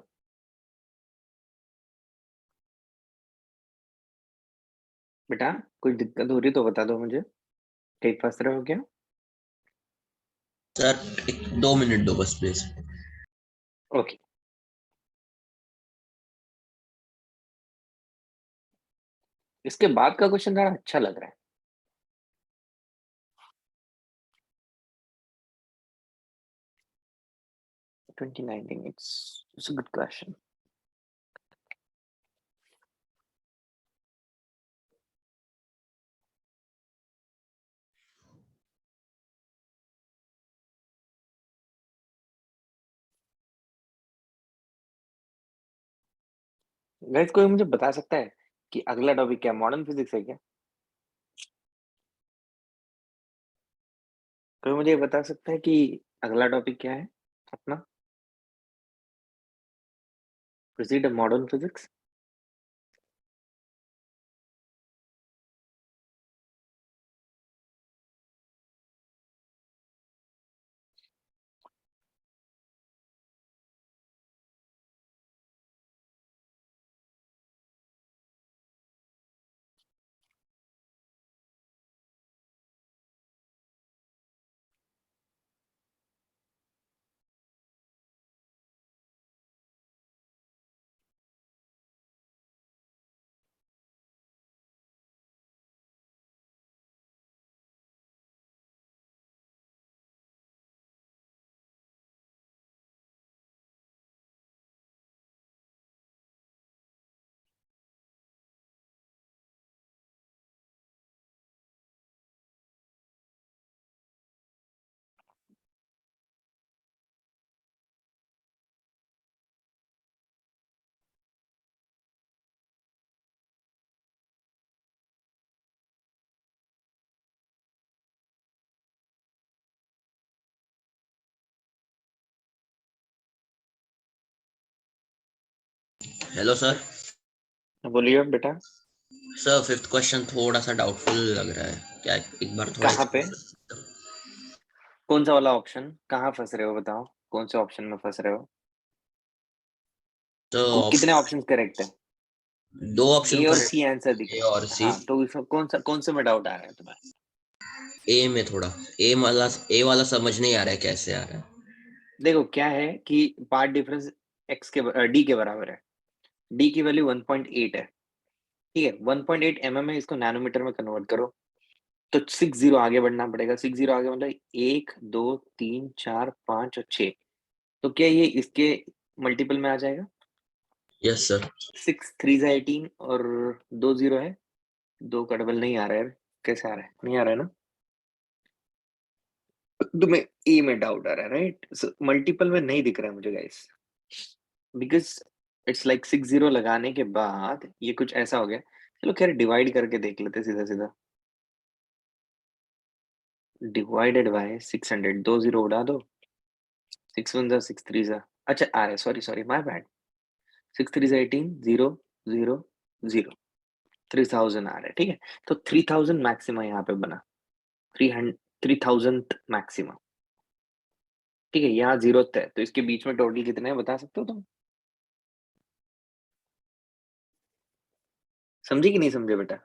बेटा कुछ दिक्कत हो रही तो बता दो मुझे, कहीं फंस रहे हो क्या? सर 2 मिनट दो बस प्लीज। ओके, इसके बाद का क्वेश्चन थोड़ा अच्छा लग रहा है। 2019, it's a good question. Guys कोई मुझे बता सकता है कि अगला टॉपिक क्या, मॉडर्न फिजिक्स है क्या? कोई मुझे बता सकता है कि अगला टॉपिक क्या है अपना? Proceed modern physics. Hello sir. बोलिए बेटा। सर फिफ्थ क्वेश्चन थोड़ा सा डाउटफुल लग रहा है, क्या एक बार थोड़ा कहाँ पे? explain कर सकते हो? कौन सा वाला ऑप्शन? कहाँ फंस रहे हो बताओ, कौन से ऑप्शन में फंस रहे हो? तो कितने ऑप्शन करेक्ट है? दो ऑप्शन ए और सी करेक्ट, आंसर दिख ए रहा और है। सी। हाँ तो इसमें कौन से में डाउट आ रहा है तुम्हें? ए में थोड़ा, ए वाला समझ नहीं आ रहा है कैसे आ रहा है। देखो क्या है कि पार्ट डिफरेंस एक्स के डी के बराबर है। डी की वैल्यू 1.8 है, ठीक है। 1.8 mm है, इसको नैनोमीटर में कन्वर्ट करो तो 60 आगे बढ़ना पड़ेगा। 60 आगे मतलब 1 2 3 4 5 और 6। तो क्या ये इसके मल्टीपल में आ जाएगा? Yes sir. 6 3 18 और 2 0 है। दो का डबल नहीं आ रहा है, कैसे आ रहा है? नहीं आ रहा है ना? तुम्हें ए में डाउट आ रहा है, राइट? मल्टीपल में नहीं दिख रहा है मुझे गाइस, बिकॉज इट्स लाइक 60 लगाने के बाद ये कुछ ऐसा हो गया। चलो खैर डिवाइड करके देख लेते सीधा सीधा। डिवाइडेड बाय 600, 2 0 उड़ा दो। 6 1 जा 6 3 जा, अच्छा आ रहा है, सॉरी सॉरी माय बैड। 6 3 जा 18, 0 0 0, 3000 आ रहा है, ठीक है। तो 3000 मैक्सिमा यहाँ पे बना। 300, 3000 मैक्सिमा, ठीक है। यहाँ 0 है तो इसके बीच में टोटल कितने हैं बता सकते हो तुम? समझे कि नहीं समझे बेटा?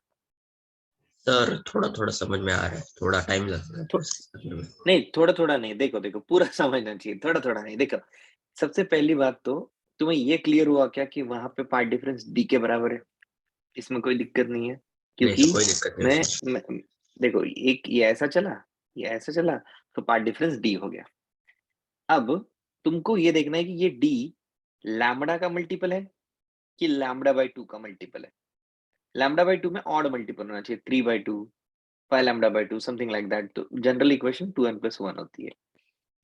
सर थोड़ा थोड़ा समझ में आ रहा है, थोड़ा टाइम लग रहा है थो, बस समझने में। नहीं थोड़ा थोड़ा नहीं, देखो देखो पूरा समझना चाहिए, थोड़ा थोड़ा नहीं। देखो सबसे पहली बात तो तुम्हें ये क्लियर हुआ क्या कि वहां पे पार्ट डिफरेंस डी के बराबर है? इसमें कोई दिक्कत नहीं है नहीं क्योंकि सर कोई दिक्कत नहीं मैं, सर। मैं देखो एक ये ऐसा चला, ये ऐसा चला, तो पार्ट डिफरेंस डी हो गया। अब तुमको ये देखना है कि ये डी लैम्बडा का मल्टीपल है कि लैम्बडा/2 का मल्टीपल है। लैम्बडा/2 में ऑड मल्टीपल होना चाहिए, 3/2, 5 लैम्बडा/2, समथिंग लाइक दैट। तो जनरल इक्वेशन 2n+1 होती है,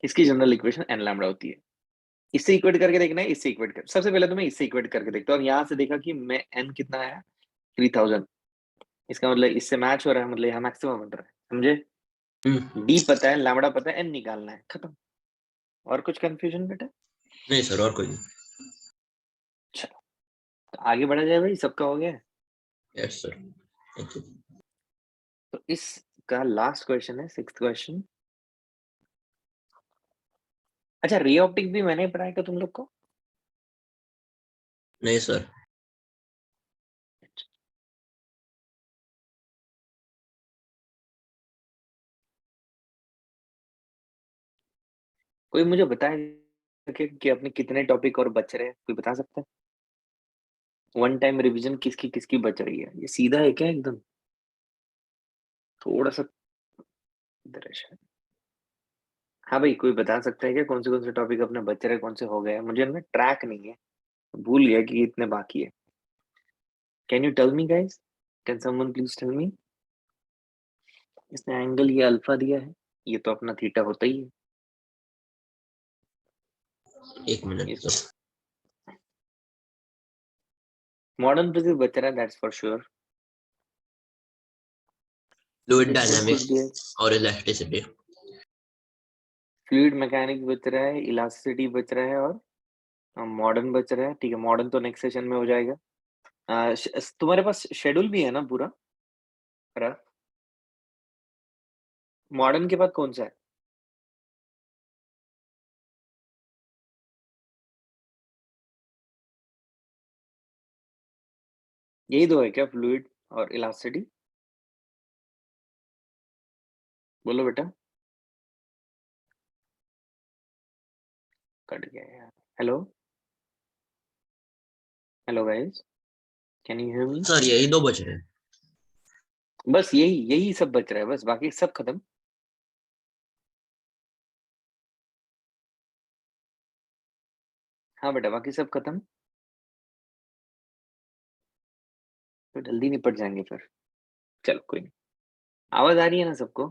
इसकी जनरल इक्वेशन n लैम्बडा होती है। इससे इक्वेट करके देखना है, इससे इक्वेट कर, सबसे पहले तो मैं इससे इक्वेट करके देखता हूँ। और यहाँ से देखा कि मैं n कितना आया, 3000। इसका मतलब इससे मैच हो रहा है, मतलब यहाँ मैक्सिमम बन रहा है, समझे? हम्म। डी पता है, लैम्बडा पता है, n निकालना है, खत्म। और कुछ कंफ्यूजन बेटा? नहीं सर और कोई नहीं। चलो तो आगे बढ़ा जाए भाई, सबका हो गया है। Yes sir, thank you. तो इसका लास्ट क्वेश्चन है, सिक्स्थ क्वेश्चन। अच्छा, रे ऑप्टिक भी मैंने पढ़ाया क्या तुम लोग को? नहीं सर। कोई मुझे बताए कि अपने कितने टॉपिक और बच रहे हैं, कोई बता सकता है? वन टाइम रिवीजन किसकी किसकी बच रही है? ये सीधा है क्या एकदम? थोड़ा सा इधर है शायद। हाँ भाई, कोई बता सकता है क्या कौन से टॉपिक अपने बच रहे, कौन से हो गए? मुझे ना ट्रैक नहीं है, भूल गया कि इतने बाकी है। Can you tell me guys? Can someone please tell me? इसने एंगल ये अल्फा दिया है, ये तो अपना थीटा होता ही है। एक मिनट इस सर। मॉडर्न फिजिक्स बच रहा है, दैट्स फॉर श्योर। फ्लूइड इसमें कुछ भी है? डायनामिक्स और इलास्टिसिटी। फ्लूइड मैकेनिक्स बच रहा है, इलास्टिसिटी बच रहा है, और मॉडर्न बच रहा है। ठीक है, मॉडर्न तो नेक्स्ट सेशन में हो जाएगा। तुम्हारे पास शेड्यूल भी है ना पूरा? मॉडर्न के बाद कौन सा है? यही दो है क्या, फ्लूइड और इलास्टिसिटी? बोलो बेटा। कट गया यार। Hello, hello guys, can you hear me? Sir यही दो बच रहे हैं। बस यही यही सब बच रहा है, बस बाकी सब खत्म। हाँ बेटा, बाकी सब खत्म। तो जल्दी निपट जाएंगे फिर। चलो कोई नहीं। आवाज आ रही है ना सबको?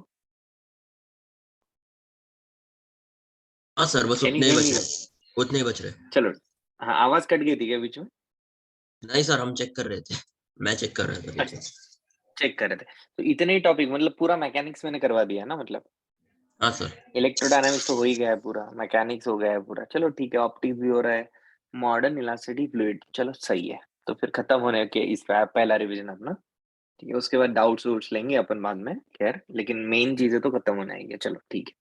हाँ सर, बस कैन यू उतने ही हियर बच मी? रहे, उतने ही बच रहे। चलो। हाँ, आवाज कट गई थी क्या बीच में? नहीं सर, हम चेक कर रहे थे, मैं चेक कर रहा था अच्छा, पीछे। चेक कर रहे थे। तो इतने ही टॉपिक, मतलब पूरा मैकेनिक्स मैंने करवा दिया ना मतलब? हाँ सर। इलेक्ट्रोडायनामिक्स तो हो ही गया है पूरा, मैकेनिक्स हो गया है पूरा, चलो ठीक है, ऑप्टिक्स भी हो रहा है, मॉडर्न, इलास्टिसिटी, फ्लूइड, चलो सही है। तो फिर खत्म होने के इस पे पहला रिवीजन अपना। ठीक है, उसके बाद डाउट्स वुट्स लेंगे अपन बाद में, खैर, लेकिन मेन चीजें तो खत्म होने आएंगे। चलो ठीक है।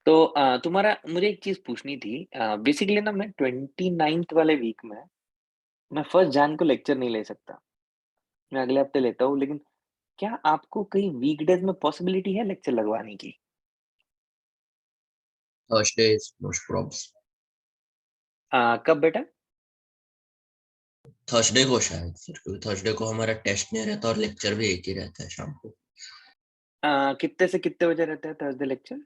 तो तुम्हारा, मुझे एक चीज पूछनी थी। बेसिकली ना, मैं 29th वाले वीक में, मैं 1 जन को लेक्चर नहीं ले सकता। मैं अगले हफ्ते लेता हूँ, लेकिन क्या आपको कई वीकडेज में पॉसिबिलिटी है लेक्चर लगवाने की? Thursday is most प्रॉब्स। कब बेटा? थर्सडे को शायद सर, क्योंकि थर्सडे को हमारा टेस्ट नहीं रहता और लेक्चर भी एक ही रहता है शाम को। कितने से कितने बजे रहता है थर्सडे लेक्चर?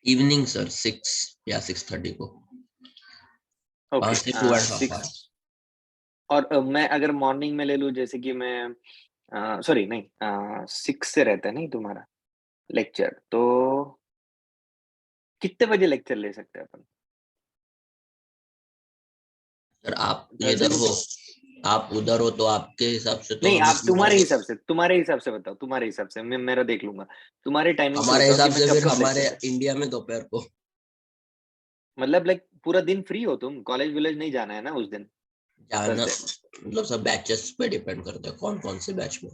इवनिंग सर, 6 या 6:30 को। ओके, 5 से 2.5 आवर। 6। और मैं अगर मॉर्निंग में ले लूँ, जैसे कि मैं, सॉरी नहीं, 6 से रहता है नहीं तुम्हारा लेक्चर, तो कितने बजे लेक्चर ले सकते हैं अपन सर आप थर्सडे इधर को? हो, आप उधर हो, तो आपके हिसाब से तो नहीं, हमें आप तुम्हारे तुम्हारे हिसाब से बताओ, तुम्हारे हिसाब से मैं मेरा देख लूंगा। तुम्हारे टाइमिंग से हमारे बताओ कि हिसाब मैं से कब फिर कब हमारे लेक्चर ले। इंडिया में दोपहर को। मतलब लाइक पूरा दिन फ्री हो तुम, कॉलेज विलेज नहीं जाना है ना उस दिन? जाना थर्सडे? मतलब सब बैचेस पे डिपेंड करता है कौन कौन से बैच में।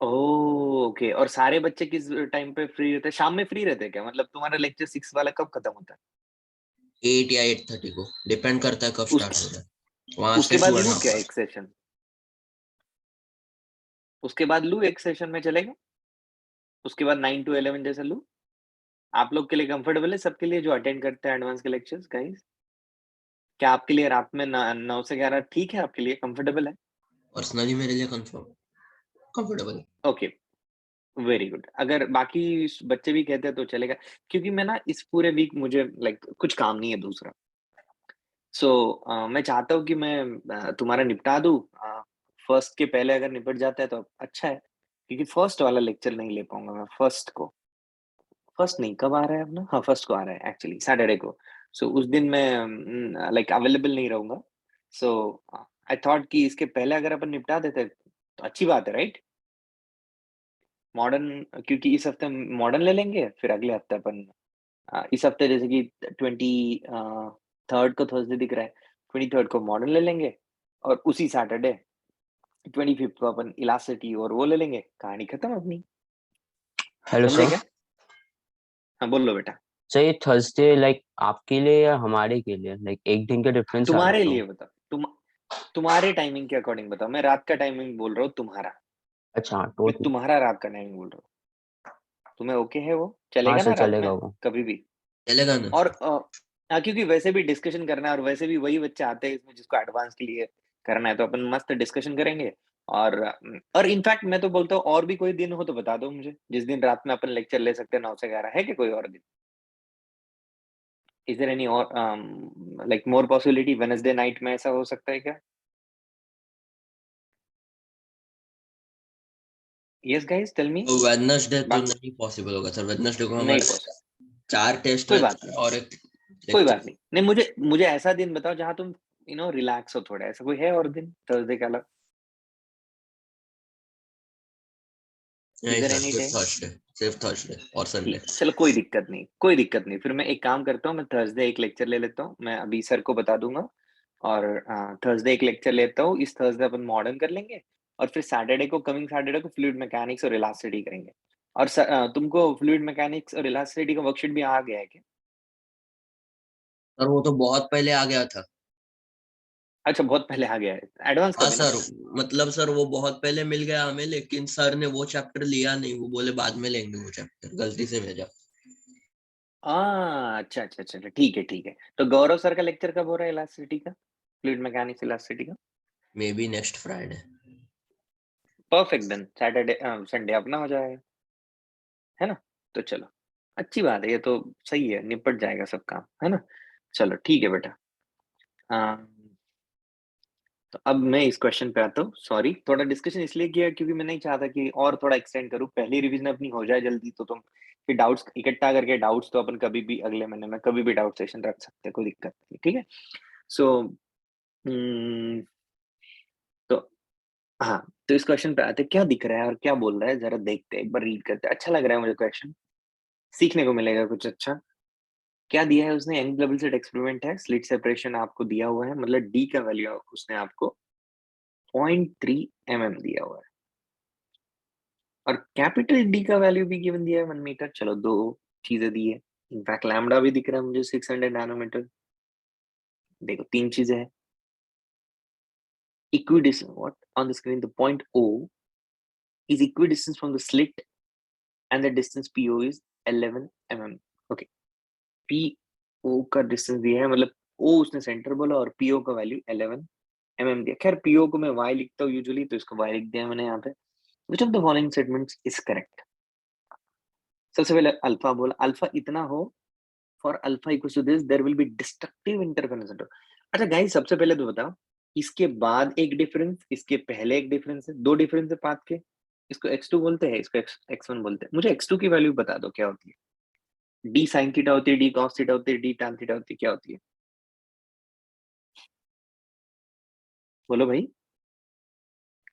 ओके, और सारे बच्चे किस टाइम पे फ्री रहते हैं? शाम में फ्री रहते हैं क्या? मतलब तुम्हारा लेक्चर 6 वाला कब खत्म होता है? 8 या 8:30 को डिपेंड करता है कब उस स्टार्ट हो रहा है, वहां उसके से बाद टू एंड लू हाफ क्या आवर एक सेशन? उसके बाद लू एक सेशन में चलेगा? उसके बाद 9 to 11 जैसे लू? आप लोग के लिए कंफर्टेबल है सबके लिए जो अटेंड करते हैं एडवांस के लेक्चर्स गाइस? क्या आपके लिए रात में 9 से 11 ठीक है? आपके लिए कंफर्टेबल है? पर्सनली मेरे लिए कंफर्म कंफर्टेबल है। Okay, very good. अगर बाकी बच्चे भी कहते हैं तो चलेगा, क्योंकि मैं ना इस पूरे वीक मुझे लाइक कुछ काम नहीं है दूसरा। सो मैं चाहता हूँ कि मैं तुम्हारा निपटा दूँ। फर्स्ट के पहले अगर निपट जाता है तो अच्छा है, क्योंकि फर्स्ट वाला लेक्चर नहीं ले पाऊंगा मैं फर्स्ट को। फर्स्ट नहीं, कब आ रहा है अपना? हाँ, फर्स्ट को आ रहा है एक्चुअली, सैटरडे को। सो उस दिन मैं लाइक अवेलेबल नहीं रहूंगा। सो आई थॉट कि इसके पहले अगर अपन निपटा देते तो अच्छी बात है, राइट? मॉडर्न, क्योंकि इस हफ्ते मॉडर्न ले लेंगे, फिर अगले हफ्ते अपन इस हफ्ते जैसे कि 23rd को थर्सडे दिख रहा है, 23rd को मॉडर्न ले लेंगे, और उसी सैटरडे 25th को अपन इलास्टिसिटी और वो ले लेंगे, कहानी खत्म अपनी। हेलो समझे सर। क्या? हाँ बोलो बेटा। सर ये थर्सडे लाइक आपके लिए या हमारे के लिए, लाइक एक दिन का डिफरेंस आ रहा तुम्हारे है तो। लिए बताओ, तुम्हारे टाइमिंग के अकॉर्डिंग बताओ। मैं रात का टाइमिंग बोल रहा हूँ तुम्हारा, अच्छा हाँ, मैं टोटल। तुम्हारा रात का टाइमिंग बोल रहा हूँ। तुम्हें ओके है वो? हाँ चलेगा सर ना रात चलेगा में वो। कभी भी? चलेगा ना। और हाँ, क्योंकि वैसे भी डिस्कशन करना है और वैसे भी वही बच्चे आते हैं इसमें जिसको एडवांस के लिए करना है, तो अपन मस्त डिस्कशन करेंगे। और इनफैक्ट मैं तो बोलता हूँ और भी कोई दिन हो तो बता दो मुझे, जिस दिन रात में अपन लेक्चर ले सकते हैं 9 से 11। है कि कोई और दिन? इज देयर एनी और like more possibility? Wednesday night में ऐसा हो सकता है क्या? Yes guys tell me. तो वेडनेसडे तो बाकी नहीं पॉसिबल होगा सर, वेडनेसडे को नहीं हमारे पॉसिबल। 4 टेस्ट कोई रहते बात हैं नहीं, और एक कोई लेक्चर। बात नहीं। नहीं, मुझे मुझे ऐसा दिन बताओ जहां तुम रिलैक्स हो थोड़ा। ऐसा कोई है और दिन थर्सडे के अलावा? इज नहीं देयर सर, एनी डे? सिर्फ थर्सडे और संडे। ठीक, चलो कोई दिक्कत नहीं, कोई दिक्कत नहीं। फिर मैं एक काम करता हूँ, मैं थर्सडे एक लेक्चर ले लेता हूँ, मैं अभी सर को बता दूंगा। और थर्सडे एक लेक्चर लेता हूँ, इस थर्सडे अपन मॉडर्न कर लेंगे। और फिर सैटरडे को, कमिंग सैटरडे को फ्लूइड मैकेनिक्स और इलास्टिसिटी करेंगे। और तुमको फ्लूइड मैकेनिक्स और इलास्टिसिटी का वर्कशीट भी आ गया है क्या? सर वो तो बहुत पहले आ गया था। अच्छा, बहुत पहले आ गया है, एडवांस का हाँ भी ना? सर, मतलब सर वो बहुत पहले मिल गया हमें, लेकिन सर ने वो चैप्टर लिया नहीं, वो बोले बाद में लेंगे, वो चैप्टर गलती से भेजा। अच्छा अच्छा अच्छा, ठीक है ठीक है। तो गौरव सर का लेक्चर कब हो रहा है इलास्टिसिटी का, फ्लूइड मैकेनिक्स इलास्टिसिटी का? May be next Friday. Perfect, then Saturday Sunday अपना हो जाएगा, है ना? तो चलो, अच्छी बात है, ये तो सही है, निपट जाएगा सब काम, है ना? चलो ठीक है बेटा। अम, तो अब मैं इस क्वेश्चन पे आता हूँ। सॉरी, थोड़ा डिस्कशन इसलिए किया क्योंकि मैं नहीं चाहता कि और थोड़ा एक्सटेंड करूँ। पहली रिवीजन अपनी हो जाए जल्दी, तो तुम फिर डाउट्स इकट्ठा करके, डाउट्स तो अपन कभी भी अगले महीने में कभी भी डाउट सेशन रख सकते हैं, कोई दिक्कत नहीं, ठीक है? सो तो हाँ, तो इस क्वेश्चन पे आते हैं। क्या दिख रहा है और क्या बोल रहा है, जरा देखते हैं, एक बार रीड करते हैं। अच्छा लग रहा है मुझे क्वेश्चन, सीखने को मिलेगा कुछ अच्छा। क्या दिया है उसने? एंड डबल स्लिट एक्सपेरिमेंट है, स्लिट सेपरेशन आपको दिया हुआ है, मतलब डी का वैल्यू उसने आपको 0.3 दिया हुआ है, और कैपिटल डी का वैल्यू भी गिवन दिया है 1 मीटर। चलो, दो चीजें दी है। इनफैक्ट लैम्डा भी दिख रहा है मुझे 600 नैनोमीटर। देखो, तीन चीजें हैं। Equidistance, what on the screen, the point O is equidistance from the slit and the distance PO is 11 mm। Okay, PO का डिस्टेंस दिया है, मतलब O उसने सेंटर बोला और PO का वैल्यू 11 mm दिया। खैर, PO को मैं Y लिखता हूँ यूजुअली, तो इसको Y लिख दिया मैंने यहाँ पे। Which of the following statements is correct? सबसे पहले अल्फा बोला, अल्फा इतना हो, for alpha equal to this there will be destructive interference. अच्छा गाइस, सबसे पहले तो बताओ, इसके बाद एक डिफरेंस, इसके पहले एक डिफरेंस है, दो डिफरेंस है पाथ के। इसको x2 बोलते हैं, इसको x1 बोलते हैं। मुझे x2 की वैल्यू बता दो क्या होती है। डी साइन थीटा होती है, डी कॉस थीटा होती है, डी टैन थीटा होती है, क्या होती है? बोलो भाई,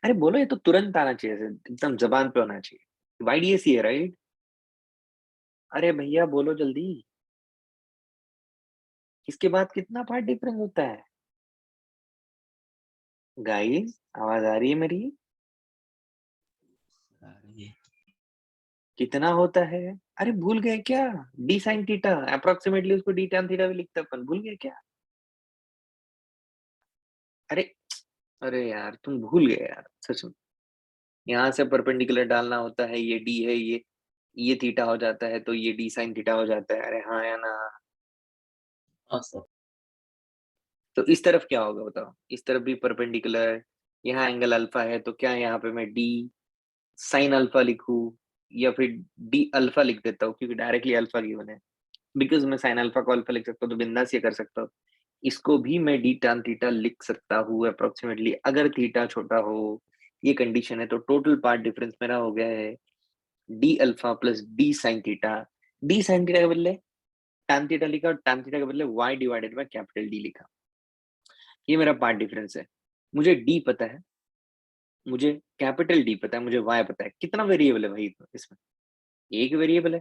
अरे बोलो, ये तो तुरंत आना चाहिए, एकदम जबान पे होना चाहिए। YDAC है राइट? अरे भैया बोलो जल्दी, इसके बाद कितना पार्ट डिफरेंस होता है? गाइस, आवाज आ रही है मेरी? कितना होता है? अरे भूल गए क्या? डी साइन थीटा, अप्रोक्सीमेटली उसको डी टैन थीटा भी लिखते हैं अपन, भूल गए क्या? अरे, अरे यार तुम भूल गए यार, सच में। यहाँ से परपेंडिकुलर डालना होता है, ये डी है, ये थीटा हो जाता है, तो ये डी साइन थीटा हो जाता है। अरे हाँ या ना? हाँ सर। तो इस तरफ क्या होगा बताओ? इस तरफ भी परपेंडिकुलर, यहाँ एंगल अल्फा है, तो क्या यहाँ पे मैं डी साइन अल्फा लिखूं, या फिर डी अल्फा लिख देता हूँ, क्योंकि डायरेक्टली अल्फा गिवन है। बिकॉज मैं साइन अल्फा को अल्फा लिख सकता हूँ, तो बिंदास ये कर सकता हूँ। इसको भी मैं डी टैन थीटा लिख सकता हूँ अप्रोक्सीमेटली, अगर थीटा छोटा हो। ये कंडीशन है, तो टोटल पार्ट डिफरेंस मेरा हो गया है D alpha plus D sine theta. D sine theta के बदले टैन थीटा लिखा, और टैन थीटा के बदले y divided by capital D लिखा। ये मेरा पार्ट डिफरेंस है। मुझे डी पता है, मुझे कैपिटल डी पता है, मुझे y पता है। कितना वेरिएबल है भाई इसमें? एक वेरिएबल है।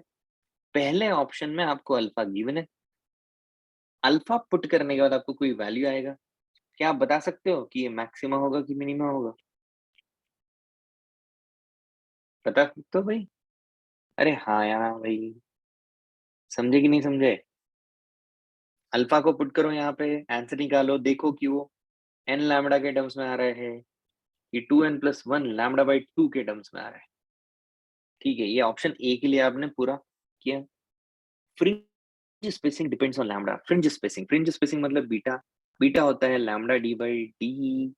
पहले ऑप्शन में आपको अल्फा गिवन है, अल्फा पुट करने के बाद आपको कोई वैल्यू आएगा। क्या आप बता सकते हो कि ये मैक्सिमा होगा कि मिनिमा होगा? बता सकते हो भाई? अरे हाँ यार भाई, समझे कि नहीं समझे? अल्फा को पुट करो यहाँ पे, आंसर निकालो, देखो कि वो n लैम्बडा के टर्म्स में आ रहा है कि 2n+1 लैम्बडा बाई 2 के टर्म्स में आ रहा है। ठीक है, ये ऑप्शन ए के लिए आपने पूरा किया। Fringe spacing depends on lambda. Fringe spacing मतलब बीटा, बीटा होता है लैम्बडा डी बाई डी।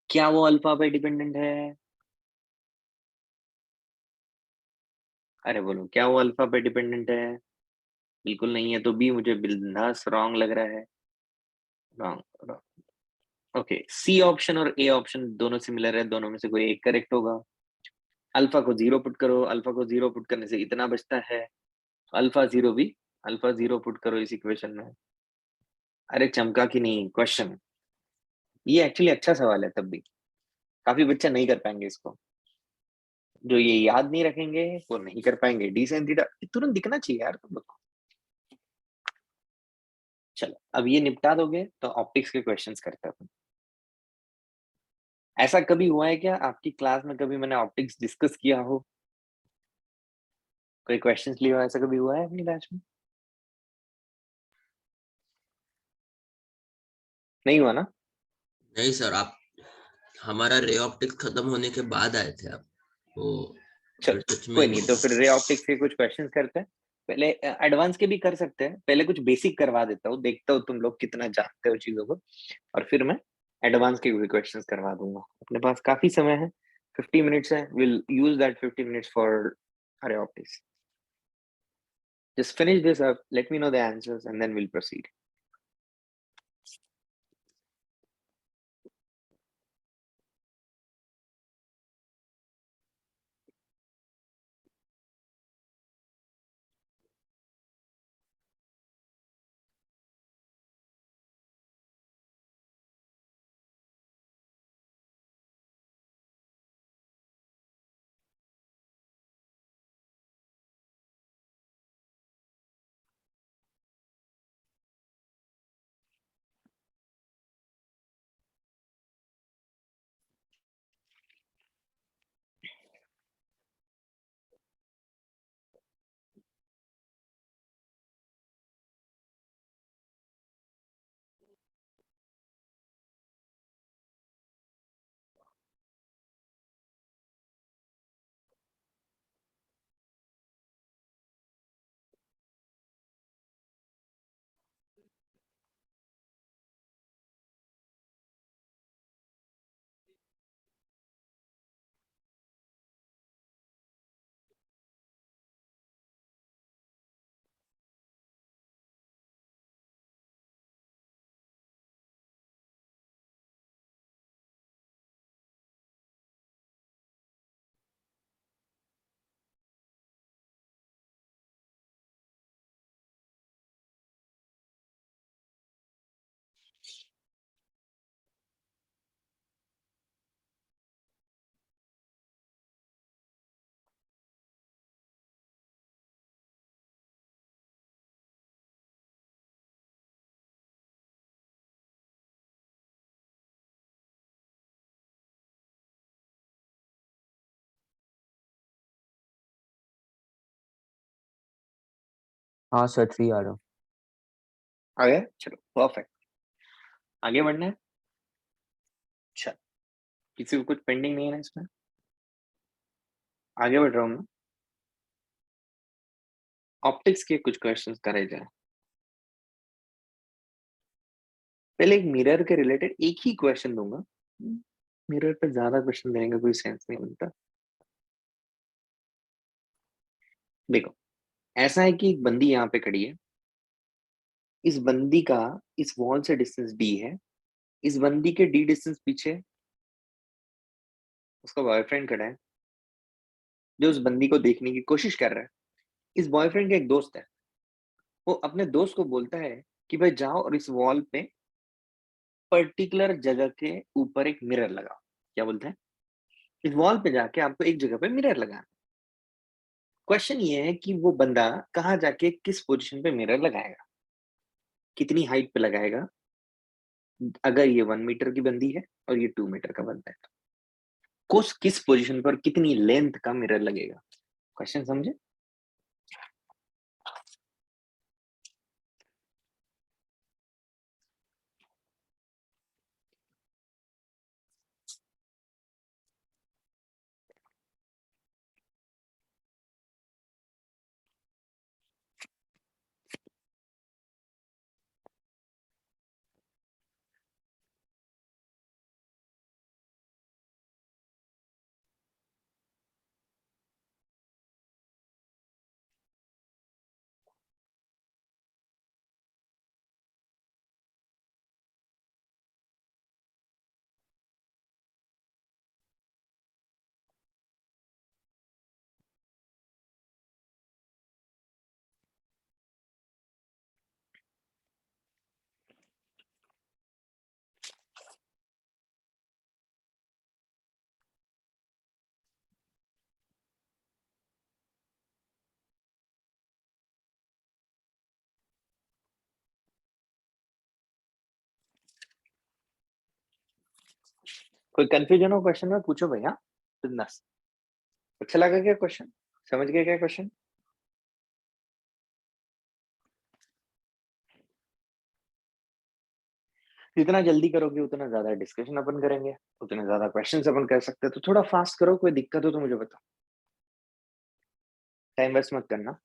क्या वो अल्फा पे डिपेंडेंट है? अरे बोलो, क्या वो अल्फा पे डिपेंडेंट है? बिल्कुल नहीं है, तो बी मुझे बिंदास रॉन्ग लग रहा है। रॉन्ग। ओके, सी ऑप्शन और ए ऑप्शन दोनों सिमिलर है, दोनों में से कोई एक करेक्ट होगा। अल्फा को 0 पुट करो, अल्फा को 0 पुट करने से इतना बचता है, अल्फा 0 भी, अल्फा 0 पुट करो इस इक्वेशन में। अरे चमका कि नहीं क्वेश्चन? ये एक्चुअली अच्छा सवाल है, तब भी काफी बच्चे नहीं कर पाएंगे इसको, जो ये याद नहीं रखेंगे वो नहीं कर पाएंगे। डी साइन थीटा तुरंत दिखना चाहिए यार तुम लोग को। चलो अब ये निपटा दोगे तो ऑप्टिक्स के क्वेश्चंस करते हैं। ऐसा कभी हुआ है क्या आपकी क्लास में, कभी मैंने ऑप्टिक्स डिस्कस किया हो, कोई क्वेश्चंस लिया हो, ऐसा कभी हुआ है अपनी बैच में? नहीं हुआ ना? नहीं सर, आप हमारा रे ऑप्टिक्स खत्म होने के बाद आए थे आप, तो चलो फिर सच में कोई नहीं, तो फिर रे ऑप्टिक्स के कुछ क्वेश्चंस करते हैं। पहले एडवांस के भी कर सकते हैं, पहले कुछ बेसिक करवा देता हूँ, देखता हूँ तुम लोग कितना जानते हो चीजों को, और फिर मैं एडवांस के भी क्वेश्चंस करवा दूंगा। अपने पास काफी समय है, 50 मिनट्स है, will use that 50 minutes for ray optics. Just finish this up, let me know the answers, and then we'll proceed. हाँ सर 3 आ रहा हूँ। आ गया? चलो परफेक्ट, आगे बढ़ना है। चलो, किसी को कुछ पेंडिंग नहीं है ना इसमें? आगे बढ़ रहा हूँ मैं। ऑप्टिक्स के कुछ क्वेश्चंस करे जाए। पहले एक मिरर के रिलेटेड एक ही क्वेश्चन दूंगा, मिरर पे ज्यादा क्वेश्चन देने का कोई सेंस नहीं बनता। देखो, ऐसा है कि एक बंदी यहाँ पे खड़ी है, इस बंदी का इस वॉल से डिस्टेंस डी है, इस बंदी के डी डिस्टेंस पीछे उसका बॉयफ्रेंड खड़ा है, जो उस बंदी को देखने की कोशिश कर रहा है। इस बॉयफ्रेंड का एक दोस्त है, वो अपने दोस्त को बोलता है कि भाई जाओ और इस वॉल पे पर्टिकुलर जगह के ऊपर एक मिरर लगाओ। क्या बोलते हैं? इस वॉल पे जाके आपको एक जगह पे मिरर लगाना। क्वेश्चन ये है कि वो बंदा कहाँ जाके किस पोजीशन पे मिरर लगाएगा, कितनी हाइट पे लगाएगा, अगर ये 1 मीटर की बंदी है और ये 2 मीटर का बंदा है, किस पोजीशन पर कितनी लेंथ का मिरर लगेगा। क्वेश्चन समझे? कोई कंफ्यूजन हो क्वेश्चन में पूछो भैया, बिंदास। अच्छा लगा क्या क्वेश्चन? समझ गए क्या क्वेश्चन? जितना जल्दी करोगे उतना ज्यादा डिस्कशन अपन करेंगे, उतने ज्यादा क्वेश्चंस अपन कर सकते हैं। तो थोड़ा फास्ट करो, कोई दिक्कत हो तो मुझे बताओ, टाइम वेस्ट मत करना।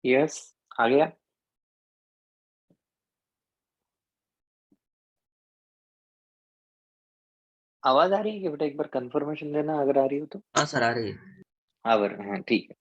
यस, आ गया। आवाज आ रही है कि बेटा? एक बार कंफर्मेशन देना अगर आ रही हो तो। हाँ सर, आ रही है। हाँ ठीक है।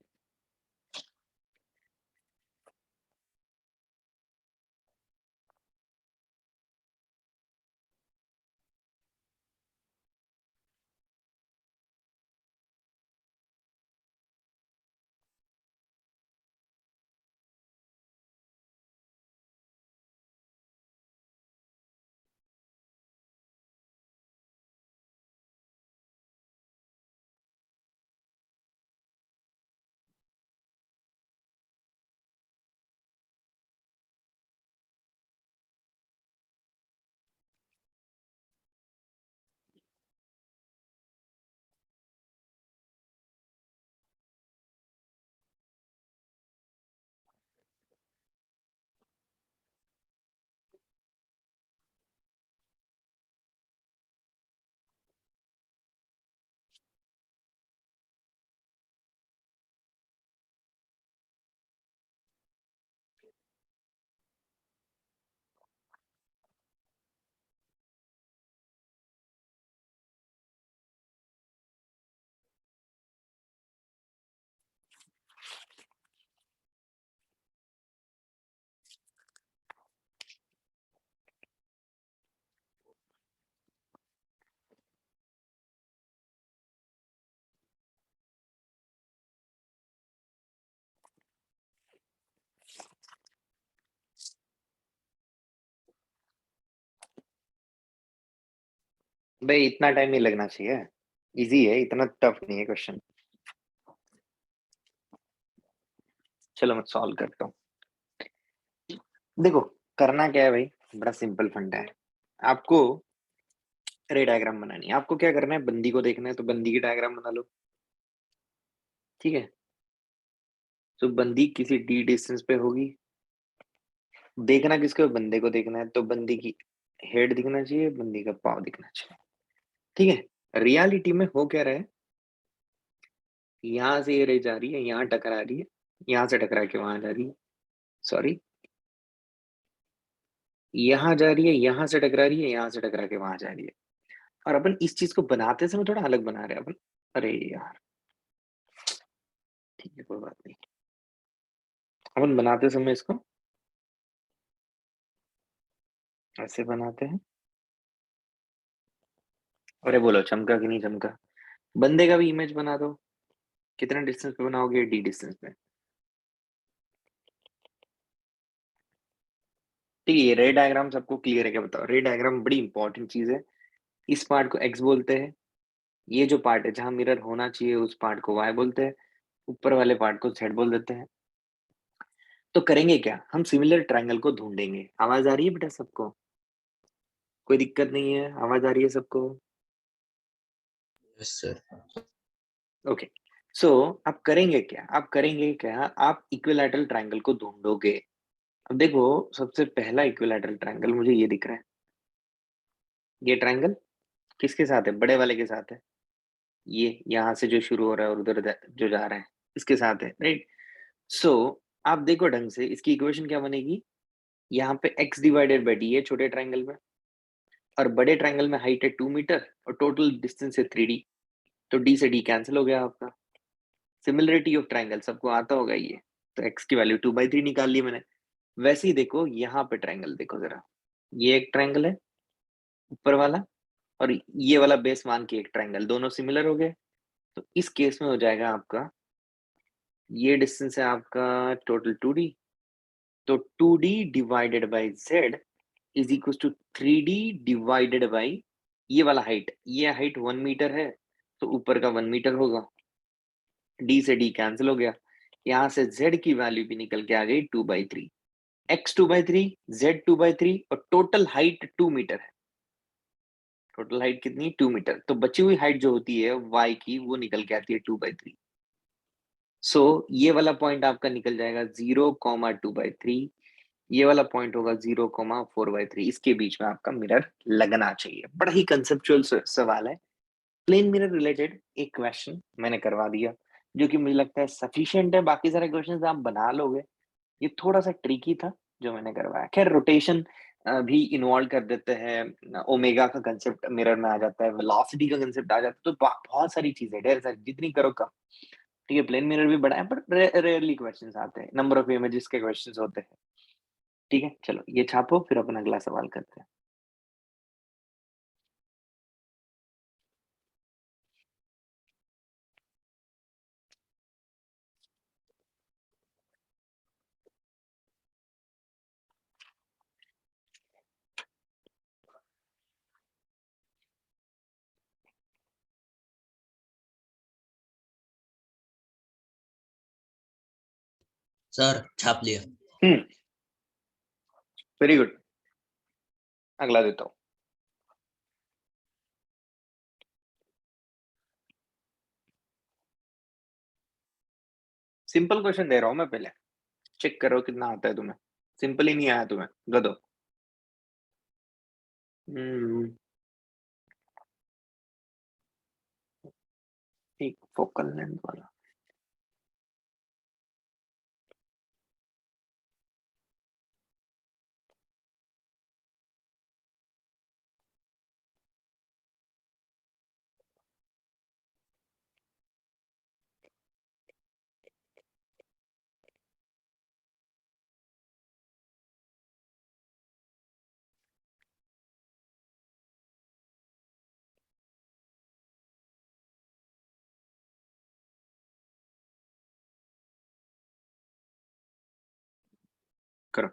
भाई इतना टाइम नहीं लगना चाहिए, इजी है, इतना टफ नहीं है क्वेश्चन। चलो मैं सॉल्व करता हूँ। देखो करना क्या है भाई, बड़ा सिंपल फंडा है। आपको रे डायग्राम बनानी है। आपको क्या करना है, बंदी को देखना है तो बंदी की डायग्राम बना लो, ठीक है। तो बंदी किसी डी डिस्टेंस पे होगी, देखना किसको, बंदे को देखना है, तो बंदी की हेड दिखना चाहिए, बंदी का पाँव दिखना चाहिए, ठीक है। रियलिटी में हो क्या रहा है, यहाँ से ये रे जा रही है, यहाँ टकरा रही है, यहाँ से टकरा के वहां जा रही है, सॉरी, यहाँ जा रही है, यहाँ से टकरा रही है, यहाँ से टकरा के वहां जा रही है। और अपन इस चीज को बनाते समय थोड़ा अलग बना रहे हैं अपन। अरे यार, ठीक है कोई बात नहीं, अपन बनाते समय इसको ऐसे बनाते हैं। अरे बोलो चमका कि नहीं चमका? बंदे का भी इमेज बना दो। कितने डिस्टेंस पे बनाओगे? डी डिस्टेंस पे। ठीक है, ये रे डायग्राम सबको क्लियर है क्या बताओ? रे डायग्राम बड़ी इंपॉर्टेंट चीज है। इस पार्ट को एक्स बोलते हैं, ये जो पार्ट है जहां मिरर होना चाहिए उस पार्ट को वाई बोलते हैं, ऊपर वाले पार्ट को जेड बोल देते हैं। तो करेंगे क्या, हम सिमिलर ट्रायंगल को ढूंढेंगे। आवाज आ रही है बेटा सबको? कोई दिक्कत नहीं है? आवाज आ रही है सबको? Yes sir. ओके। सो आप करेंगे क्या, आप इक्विलैटरल ट्रायंगल को ढूंढोगे। अब देखो, सबसे पहला इक्विलैटरल ट्रायंगल मुझे ये दिख रहा है। ये ट्रायंगल किसके साथ है? बड़े वाले के साथ है। ये यहाँ से जो शुरू हो रहा है और उधर जो जा रहा है, इसके साथ है, राइट? सो आप देखो ढंग से, इसकी इक्वेशन क्या बनेगी? यहाँ पे x डिवाइडेड बाई डी है छोटे ट्रायंगल में, और बड़े ट्रायंगल में हाइट है 2 मीटर और टोटल डिस्टेंस है 3d। तो d से d कैंसिल हो गया आपका। सिमिलरिटी ऑफ ट्रायंगल सबको आता होगा ये। तो x की वैल्यू 2/3 निकाल ली मैंने। वैसे ही देखो यहाँ पे ट्रायंगल देखो जरा। ये एक ट्रायंगल है ऊपर वाला, और ये वाला बेस मान के एक ट्रायंगल, दोनों सिमिलर हो गए। तो इस केस में हो जाएगा आपका, ये डिस्टेंस है आपका टोटल 2d, तो 2d divided by z is equal to 3d divided by ये वाला हाइट। ये हाइट 1 मीटर है, तो ऊपर का 1 मीटर होगा। d से d कैंसिल हो गया। यहाँ से z की वैल्यू भी निकल के आ गई 2/3। x 2/3, z 2/3 और टोटल हाइट 2 मीटर है। टोटल हाइट कितनी? 2 मीटर। तो बची हुई हाइट जो होती है y की, वो निकल के आती है 2/3। सो ये वाला पॉइंट आपका निकल जाएगा 0,2/3। ये वाला पॉइंट होगा 0,4/3। इसके बीच में आपका मिरर लगना चाहिए। बड़ा ही कंसेप्चुअल सवाल है। प्लेन मिरर रिलेटेड एक क्वेश्चन मैंने करवा दिया, जो कि मुझे लगता है सफिशिएंट है। बाकी सारे क्वेश्चंस आप बना लोगे। ये थोड़ा सा ट्रिकी था जो मैंने करवाया। खैर, रोटेशन भी इन्वॉल्व कर देते हैं, ओमेगा का कंसेप्ट मिरर में आ जाता है, वेलोसिटी का कंसेप्ट आ जाता है। तो बहुत सारी चीजें, ढेर सारी, जितनी करो कम। ठीक है, प्लेन मिरर भी बड़ा है, पर रेयरली क्वेश्चंस आते हैं, नंबर ऑफ इमेजेस के क्वेश्चंस होते हैं। ठीक है, चलो ये छापो, फिर अपन अगला सवाल करते हैं। सर छाप लिया। वेरी गुड, अगला देता हूँ। सिंपल क्वेश्चन दे रहा हूं मैं, पहले चेक करो कितना आता है तुम्हें। सिंपल ही नहीं आया तुम्हें, गधो। एक फोकल लेंथ वाला। करो।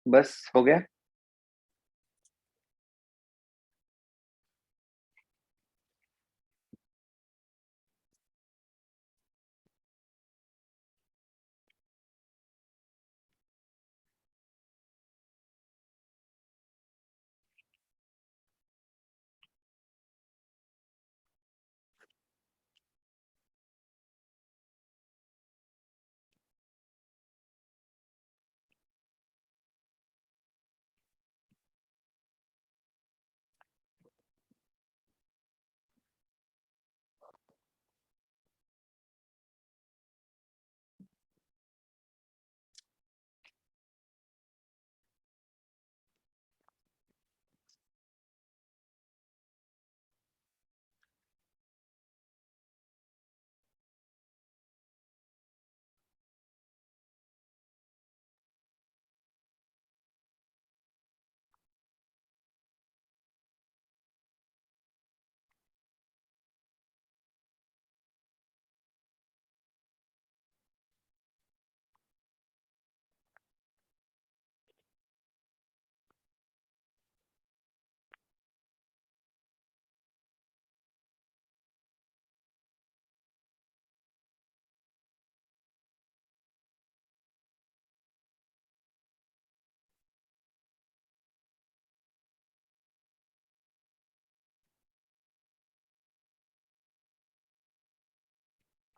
बस हो गया।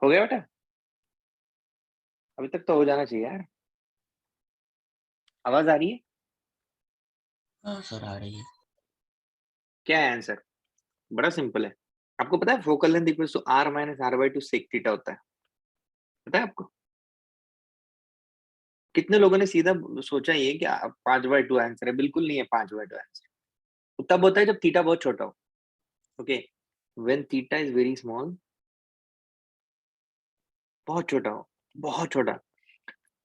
हो गया बेटा, अभी तक तो हो जाना चाहिए यार। आवाज आ रही है? हाँ सर आ रही है। क्या है आंसर? बड़ा सिंपल है। आपको पता है focal length equals to r minus r by two sec theta होता है, पता है आपको? कितने लोगों ने सीधा सोचा ये कि 5/2 आंसर है? बिल्कुल नहीं है 5/2 आंसर। तब होता है जब थीटा बहुत छोटा हो। Okay, when theta is very small, बहुत छोटा हो, बहुत छोटा,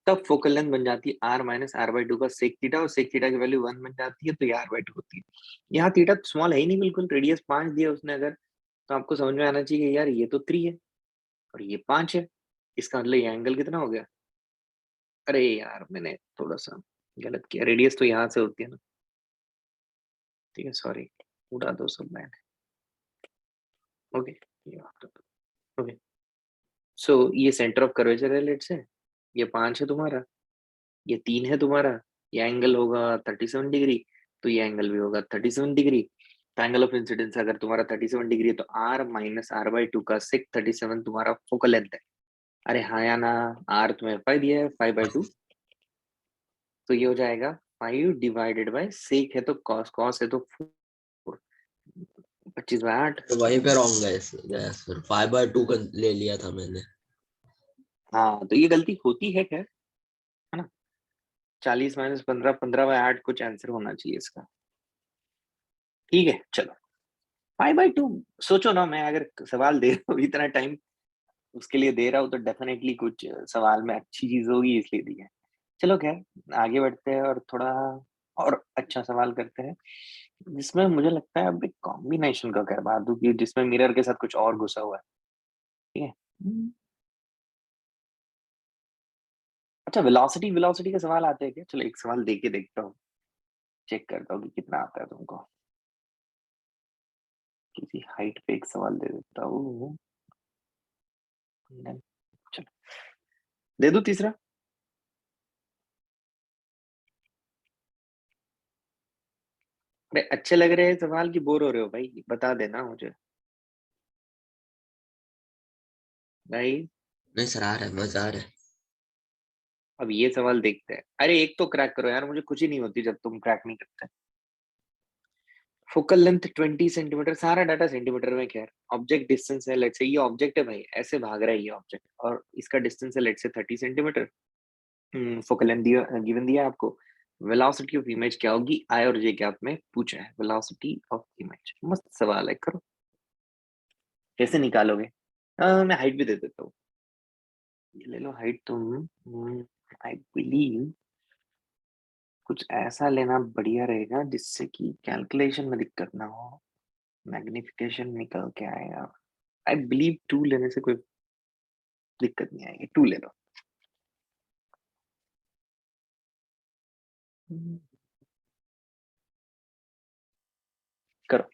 तब फोकल लेंथ बन जाती है r minus r by to का सेक थीटा, और सेक थीटा की वैल्यू 1 बन जाती है, तो ये r बाई टू होती है। यहाँ थीटा स्मॉल है ही नहीं बिल्कुल, रेडियस 5 दिया उसने अगर, तो आपको समझ में आना चाहिए यार ये तो 3 है और ये 5 है, इसका मतलब ये एंगल कितना हो गया? अरे यार मैंने थोड़ा सा गलत किया, रेडियस तो यहाँ से होती है ना। ठीक है, सॉरी, उड़ा दो सब मैंने। ओके, ओके, सो ये सेंटर ऑफ कर्वेचर है, लेट्स से ये 5 है तुम्हारा, ये 3 है तुम्हारा, ये एंगल होगा 37 डिग्री, तो ये एंगल भी होगा 37 डिग्री। तो एंगल ऑफ इंसिडेंस अगर तुम्हारा 37 डिग्री है, तो r minus r by to का सेक 37 तुम्हारा फोकल लेंथ है। अरे हाँ या ना? r तुम्हें 5 दिया है, 5/2, तो ये हो जाएगा 5 डिवाइडेड बाय सेक है तो कॉस, कॉस है तो 4, 25/8। तो वहीं पे रॉन्ग गए सर, 5/2 का ले लिया था मैंने। हाँ तो ये गलती होती है, खैर, है ना? 40 माइनस 15, 15/8 कुछ आंसर होना चाहिए इसका। ठीक है, चलो 5/2 सोचो ना, मैं अगर सवाल दे रहा हूँ इतना टाइम उसके लिए दे रहा हूँ, तो डेफिनेटली कुछ सवाल में अच्छी चीज होगी, इसलिए दी है। चलो खैर आगे बढ़ते हैं और थोड़ा और अच्छा सवाल करते हैं, जिसमें मुझे लगता है अब एक कॉम्बिनेशन का करवा दूं, कि जिसमें मिरर के साथ कुछ और घुसा हुआ है। ठीक है। अच्छा, वेलोसिटी वेलोसिटी का सवाल आते हैं क्या? चलो एक सवाल दे के देखता हूँ, चेक करता हूँ कि कितना आता है तुमको। किसी हाइट पे एक सवाल दे देता हूँ। चलो दे दूं तीसरा। अरे अच्छे लग रहे हैं सवाल की बोर हो रहे हो भाई? बता देना मुझे भाई। नहीं सर आ रहा है, मजा आ रहा है। अब ये सवाल देखते हैं। अरे एक तो क्रैक करो यार, मुझे खुशी नहीं होती जब तुम क्रैक नहीं करते। फोकल लेंथ 20 सेंटीमीटर, सारा डाटा सेंटीमीटर में, खैर ऑब्जेक्ट डिस्टेंस है, लेट्स से ये ऑब्जेक्ट है भाई, ऐसे भाग रहा है ये ऑब्जेक्ट, और इसका डिस्टेंस है let's say 30 centimetre. Focal length दिया, गिवन दिया आपको। वेलोसिटी ऑफ इमेज क्या होगी? आई और जे गैप में पूछा है, वेलोसिटी ऑफ इमेज। मस्त सवाल है, करो। कैसे निकालोगे? मैं हाइट भी दे देता हूँ, ये ले लो हाइट तुम। आई बिलीव कुछ ऐसा लेना बढ़िया रहेगा जिससे कि कैलकुलेशन में दिक्कत ना हो, मैग्निफिकेशन निकल के आएगा। आई बिलीव 2 लेने से कोई दिक्कत नहीं आएगी, 2 ले लो। करो।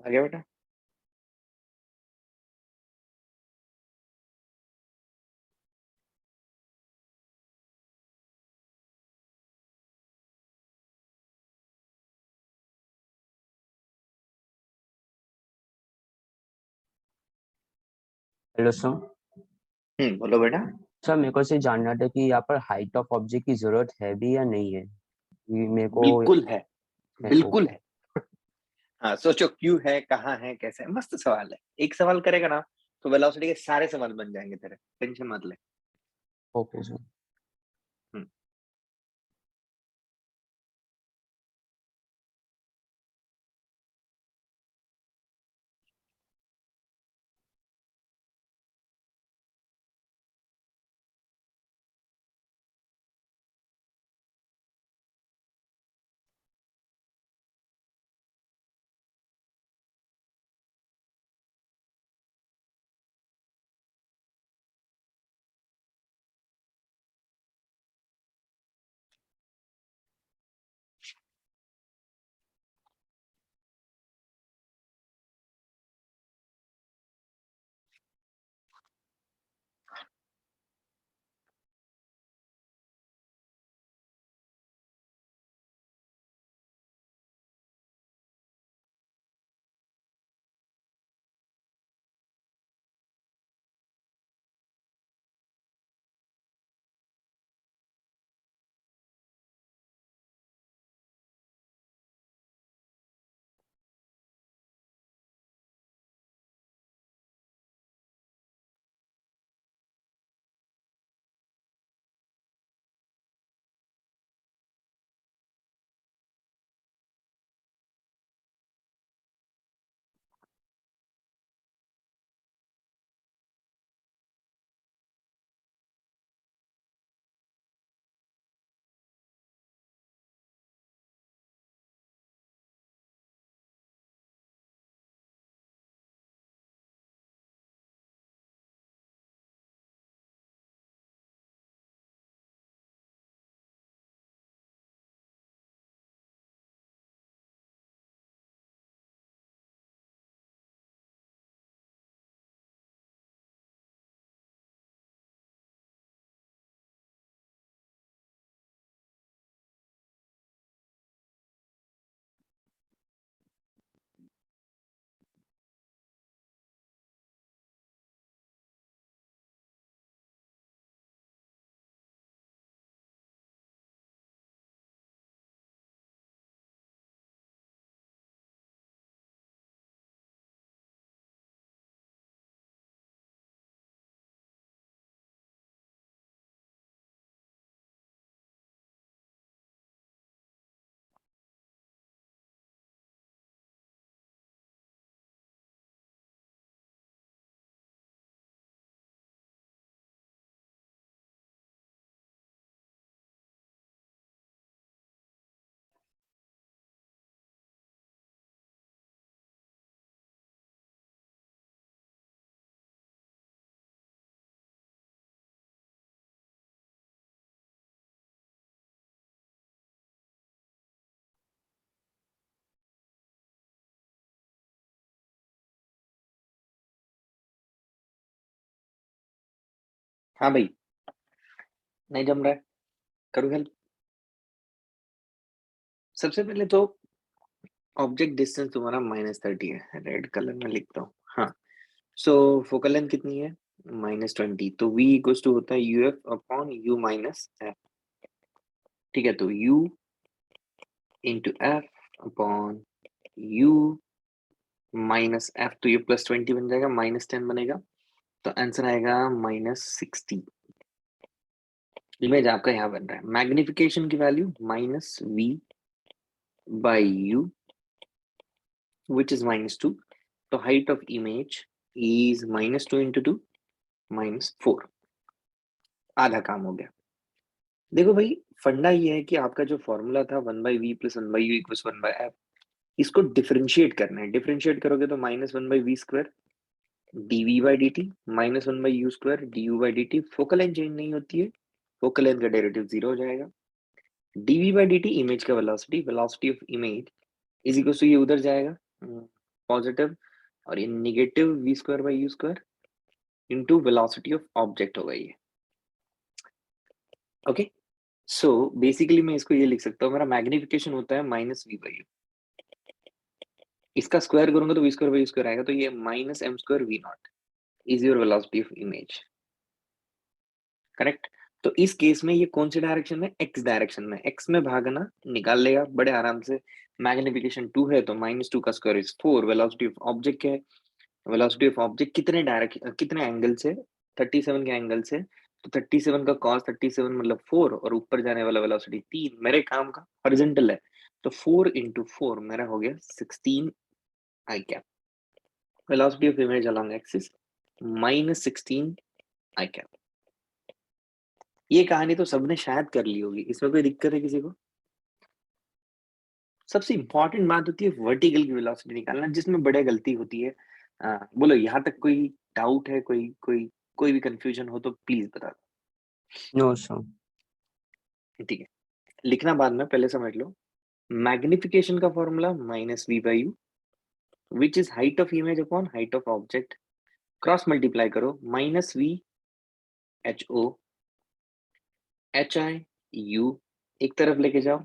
आ गया बेटा? Hello sir. बोलो बेटा। सर मेरे को सिर्फ जानना था कि यहाँ पर हाइट ऑफ ऑब्जेक्ट की जरूरत है भी या नहीं है, ये मेरे को बिल्कुल है, बिल्कुल ओके। है। हाँ, सोचो क्यों है, कहाँ है, कैसे है। मस्त सवाल है। एक सवाल करेगा ना तो वेलोसिटी के सारे सवाल बन जाएंगे तेरे। टेंशन मत ले। Okay sir. हम्म। हाँ भाई, नहीं जम रहा है, करूँ हेल्प? सबसे पहले तो ऑब्जेक्ट डिस्टेंस तुम्हारा -30 है, रेड कलर में लिखता हूँ। हाँ, सो फोकल लेंथ कितनी है? -20, तो v इक्वल्स टू होता है uf upon u minus f। ठीक है, तो u into f upon u minus f, तो ये +20 बन जाएगा, -10 बनेगा, तो आंसर आएगा -60। इमेज आपका यहाँ बन रहा है। मैग्निफिकेशन की value -v by u which is -2, तो height of image is -2 into 2 -4। आधा काम हो गया। देखो भाई, फंडा ये है कि आपका जो फॉर्मूला था 1/v + 1/u इक्वल्स 1/f, इसको डिफरेंशिएट करना है। डिफरेंशिएट करोगे तो -1/v square dv/dt -1/u square du/dt। Focal length change नहीं होती है, फोकल लेंथ का डेरिवेटिव 0 हो जाएगा। dv/dt इमेज का velocity, velocity of image is equal to, ये उधर जाएगा पॉजिटिव, और ये negative v²/u² into velocity of object होगा ये। ओके, सो बेसिकली मैं इसको ये लिख सकता हूँ, मेरा मैग्निफिकेशन होता है -v/u, इसका स्क्वायर करूंगा तो v²/u² आएगा, तो ये -m²v0 is your velocity of image. Correct? तो इस केस में ये कौन सी डायरेक्शन में? एक्स डायरेक्शन में। एक्स में भागना निकाल लेगा बड़े आराम से। मैग्निफिकेशन 2 है तो -2 का square is 4। Velocity of object है, वेलोसिटी ऑफ ऑब्जेक्ट कितने एंगल से? 37 के एंगल से, तो 37 का cos 37 मतलब 4, और ऊपर जाने वाला वेलोसिटी 3, मेरे काम का हॉरिजॉन्टल है, तो 4 into 4 मेरा हो गया 16 I cap. Velocity of image along axis -16 I cap. ये कहानी तो सबने शायद कर ली होगी, इसमें कोई दिक्कत है किसी को? सबसे इंपॉर्टेंट बात होती है वर्टिकल की वेलोसिटी निकालना, जिसमें बड़े गलती होती है। बोलो यहाँ तक कोई डाउट है? कोई भी कंफ्यूजन हो तो प्लीज बता नो सर। दो। ठीक है, लिखना बाद में, पहले समझ लो। मैग्निफिकेशन का formula -v/u which is height of image upon height of object, cross multiply करो, -v/ho hi/u एक तरफ लेके जाओ,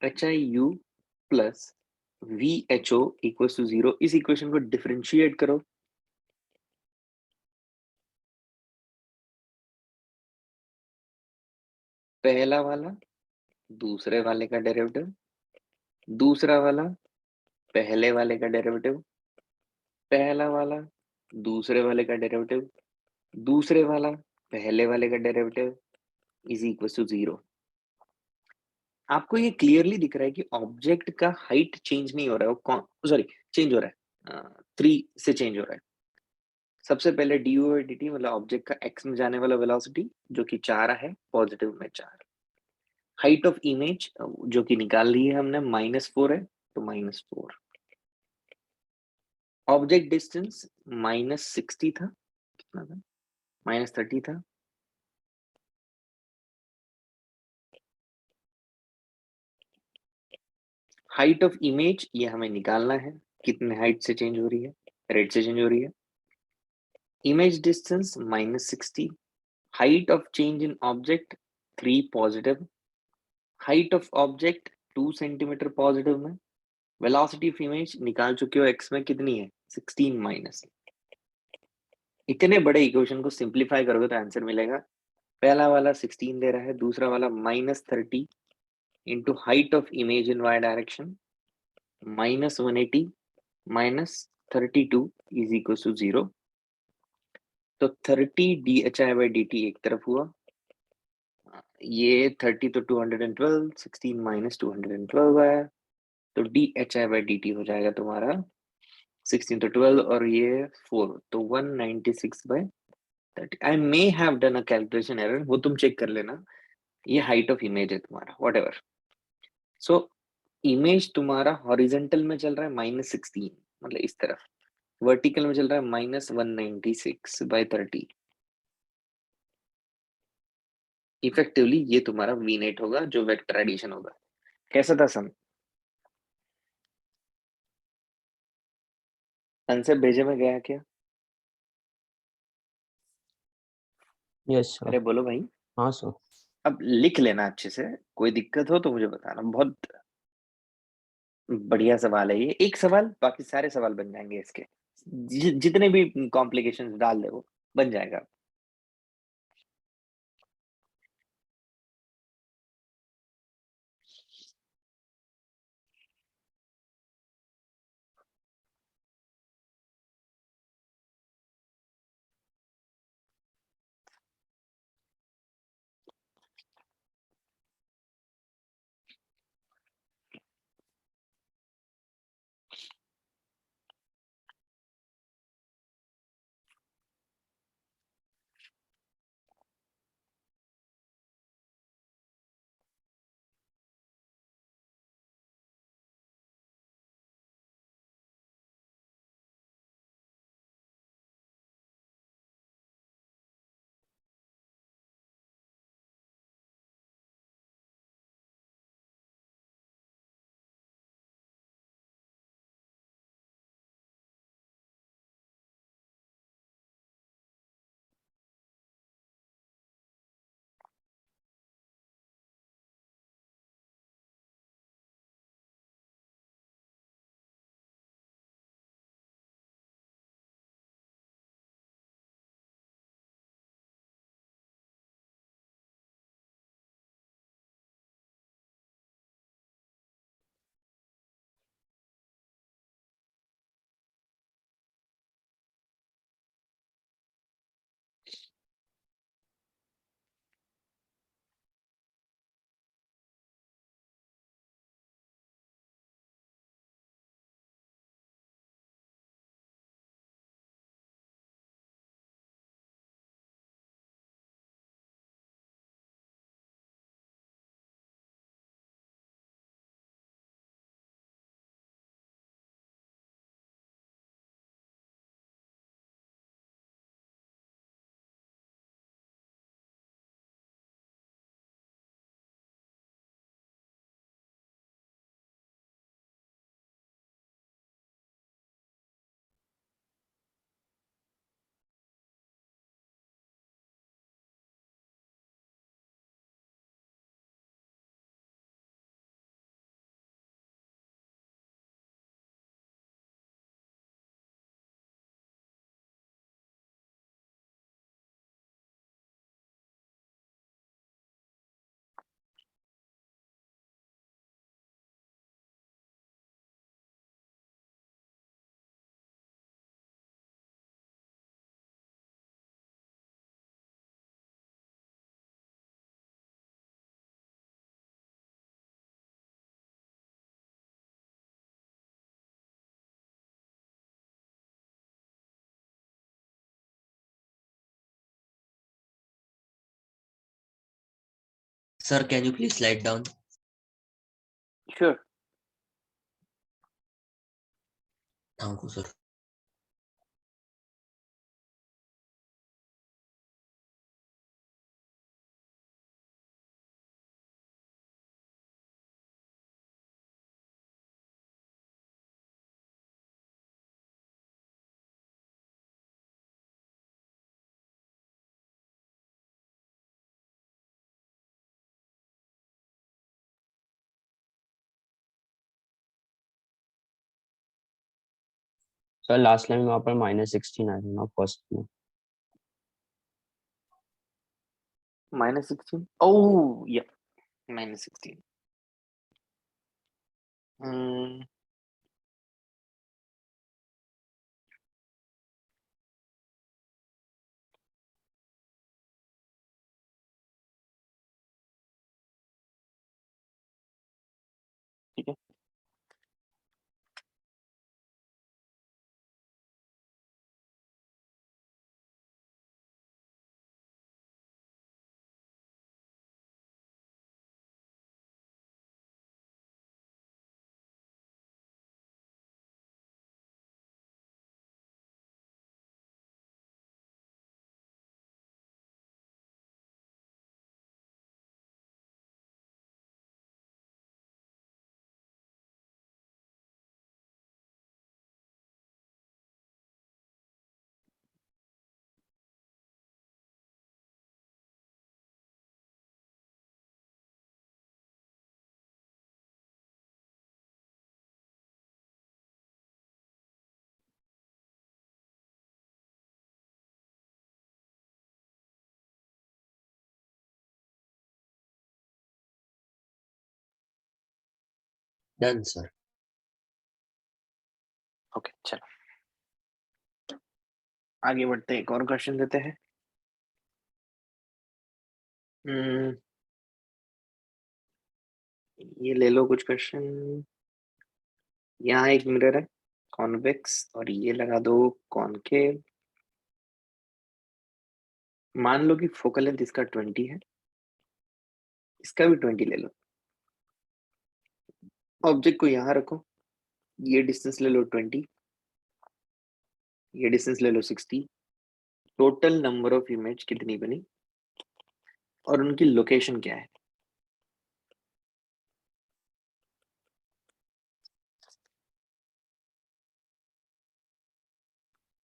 hi/u plus v/ho equals to 0। इस इक्वेशन को डिफरेंशिएट करो, पहला वाला दूसरे वाले का डेरिवेटिव, दूसरा वाला पहले वाले का डेरिवेटिव, पहला वाला दूसरे वाले का डेरिवेटिव, दूसरे वाला पहले वाले का डेरिवेटिव इज इक्वल टू 0। आपको ये क्लियरली दिख रहा है कि ऑब्जेक्ट का हाइट चेंज नहीं हो रहा है, वो सॉरी चेंज हो रहा है, 3 से चेंज हो रहा है। सबसे पहले du/dt मतलब ऑब्जेक्ट का x में जाने वाला वेलोसिटी जो कि 4 है, पॉजिटिव में 4। हाइट ऑफ इमेज जो कि निकाल ली है हमने, -4 है, तो -4। ऑब्जेक्ट डिस्टेंस -60 था, कितना था? -30 था। हाइट ऑफ इमेज ये हमें निकालना है, कितने हाइट से चेंज हो रही है, रेट से चेंज हो रही है। Image distance -60, height of change in object 3 positive, height of object 2 centimetre positive में, वेलोसिटी ऑफ इमेज निकाल चुके हो, एक्स में कितनी है? 16 माइनस। इतने बड़े इक्वेशन को सिंप्लीफाई करोगे तो आंसर मिलेगा, पहला वाला 16 दे रहा है, दूसरा वाला -30 into height of image in y direction -180 -32 is equal to 0। तो 30 dhi/dt एक तरफ हुआ, ये 30 तो 212, 16 माइनस 212 आया, तो dhi/dt हो जाएगा तुम्हारा 16 तो 12 और ये 4, तो 196/30। I may have done a calculation error, वो तुम चेक कर लेना। ये हाइट ऑफ इमेज है तुम्हारा, वॉट एवर। सो इमेज तुम्हारा हॉरिजेंटल में चल रहा है -16 मतलब इस तरफ, वर्टिकल में चल रहा है -196/30। इफेक्टिवली ये तुम्हारा v नेट होगा जो वेक्टर एडिशन होगा। कैसा था सम? आंसर भेजे में गया क्या? Yes sir. अरे बोलो भाई। हाँ सर। अब लिख लेना अच्छे से, कोई दिक्कत हो तो मुझे बताना। बहुत बढ़िया सवाल है ये, एक सवाल बाकी सारे सवाल बन जाएंगे इसके। जितने भी कॉम्प्लिकेशंस डाल दे वो बन जाएगा। Sir, can you please slide down? Sure. Thank you, sir. Sir last line वहाँ पर -16 आया था ना फर्स्ट में। -16, ओह या -16। ठीक है। Done sir. ओके चलो आगे बढ़ते हैं, एक और क्वेश्चन देते हैं। हम्म, ये ले लो कुछ क्वेश्चन। यहाँ एक मिरर है कॉन्वेक्स और ये लगा दो कॉनकेव। मान लो कि फोकल लेंथ इसका 20 है, इसका भी 20 ले लो। ऑब्जेक्ट को यहाँ रखो, ये डिस्टेंस ले लो 20, ये डिस्टेंस ले लो 60। टोटल नंबर ऑफ इमेज कितनी बनी और उनकी लोकेशन क्या है?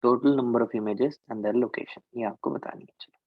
Total number of images and their location, ये आपको बतानी है। चलो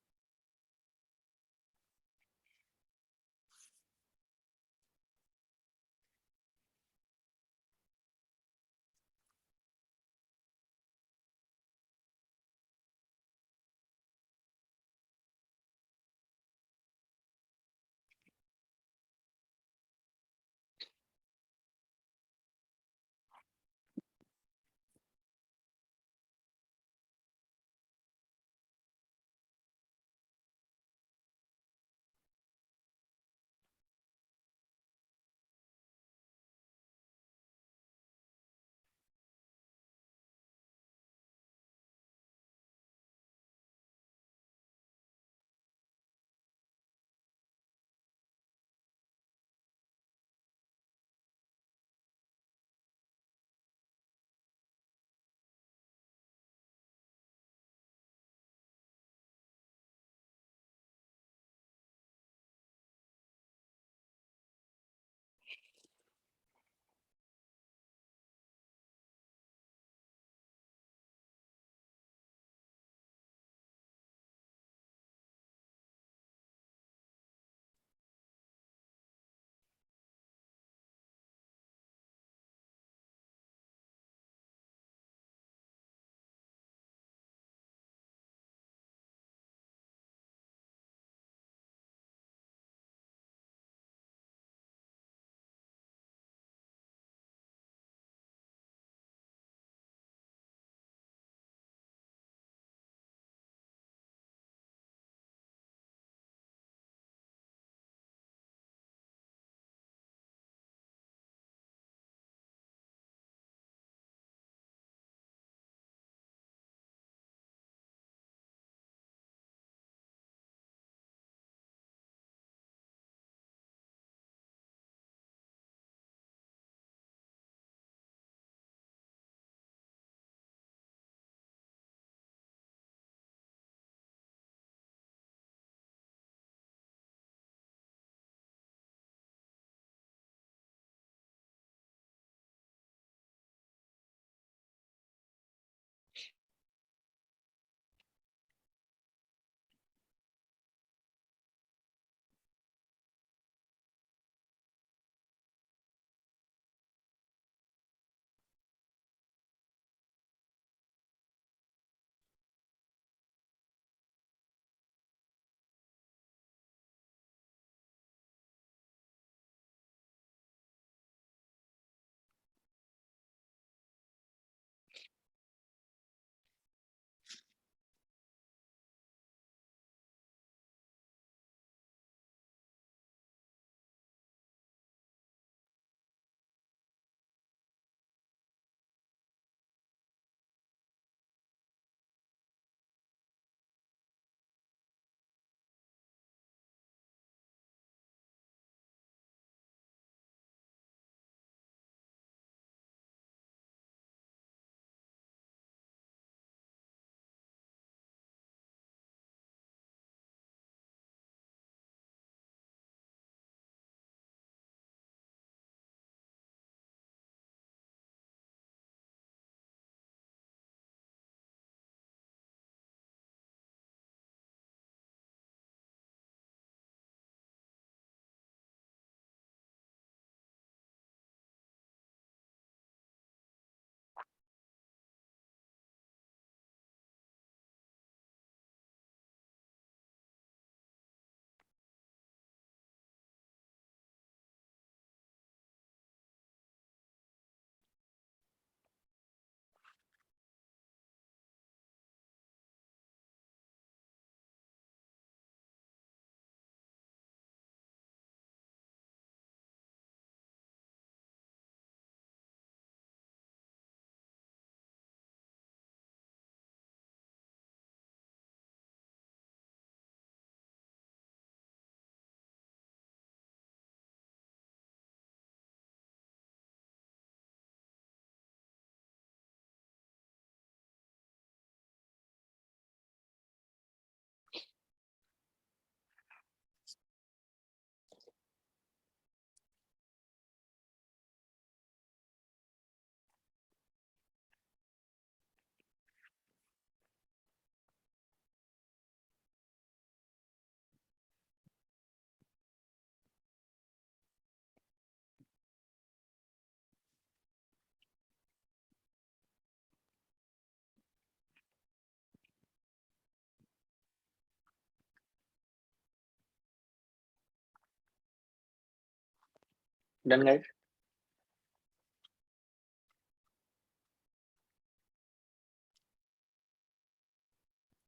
डन गाइस?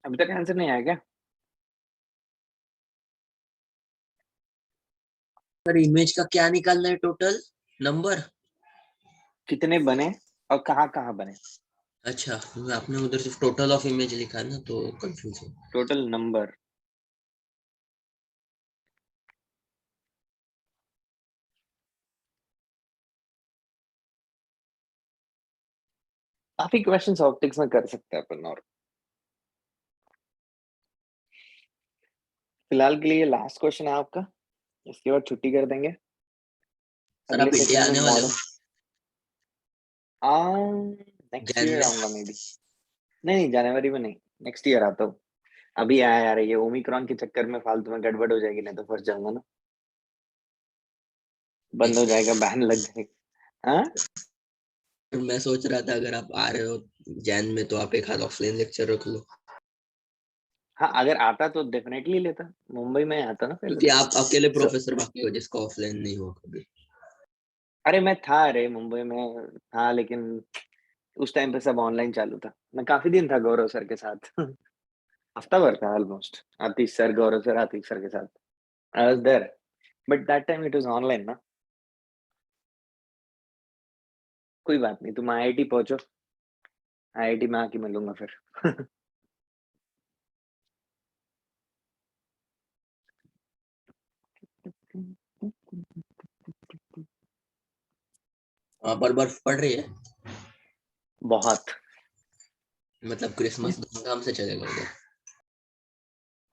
अभी तक आंसर नहीं आया क्या? सर इमेज का क्या निकालना है टोटल नंबर? कितने बने और कहाँ बने? अच्छा, आपने उधर सिर्फ टोटल ऑफ इमेज लिखा ना तो कंफ्यूज हो। Total number. काफी क्वेश्चंस ऑप्टिक्स में कर सकते हैं अपन, और फिलहाल के लिए लास्ट क्वेश्चन है आपका, इसके बाद छुट्टी कर देंगे। सर आप अगले इंडिया सेशन आने में वाले हो? नेक्स्ट जैन ईयर में? आऊंगा मे बी। नहीं, जनवरी में नहीं, नेक्स्ट ईयर आता हूँ। अभी आया यार, ये ओमिक्रॉन के चक्कर में फालतू में गड़बड़ हो जाएगी, नहीं तो फंस जाऊंगा ना, बंद हो जाएगा, बैन लग जाएगा। हाँ मैं सोच रहा था अगर आप आ रहे हो जैन में तो आप एक हाथ ऑफलाइन लेक्चर रख लो, हाँ, अगर आता तो डेफिनेटली लेता, मुंबई में आता ना पहले क्योंकि तो। आप अकेले So, प्रोफेसर बाकी हो जिसका ऑफलाइन नहीं हो कभी। अरे मैं था, अरे मुंबई में था, लेकिन उस टाइम पे सब ऑनलाइन चालू था। मैं काफी दिन था गौरव सर के साथ हफ्ता भर था almost, Atish sir, Gaurav sir, Atish sir के साथ I was there, but that time it was online ना। कोई बात नहीं, तुम आईआईटी पहुंचो, आईआईटी में आके मिलूंगा फिर वहां पर बर्फ पड़ रही है? बहुत। मतलब क्रिसमस धूमधाम से चलेगा उधर?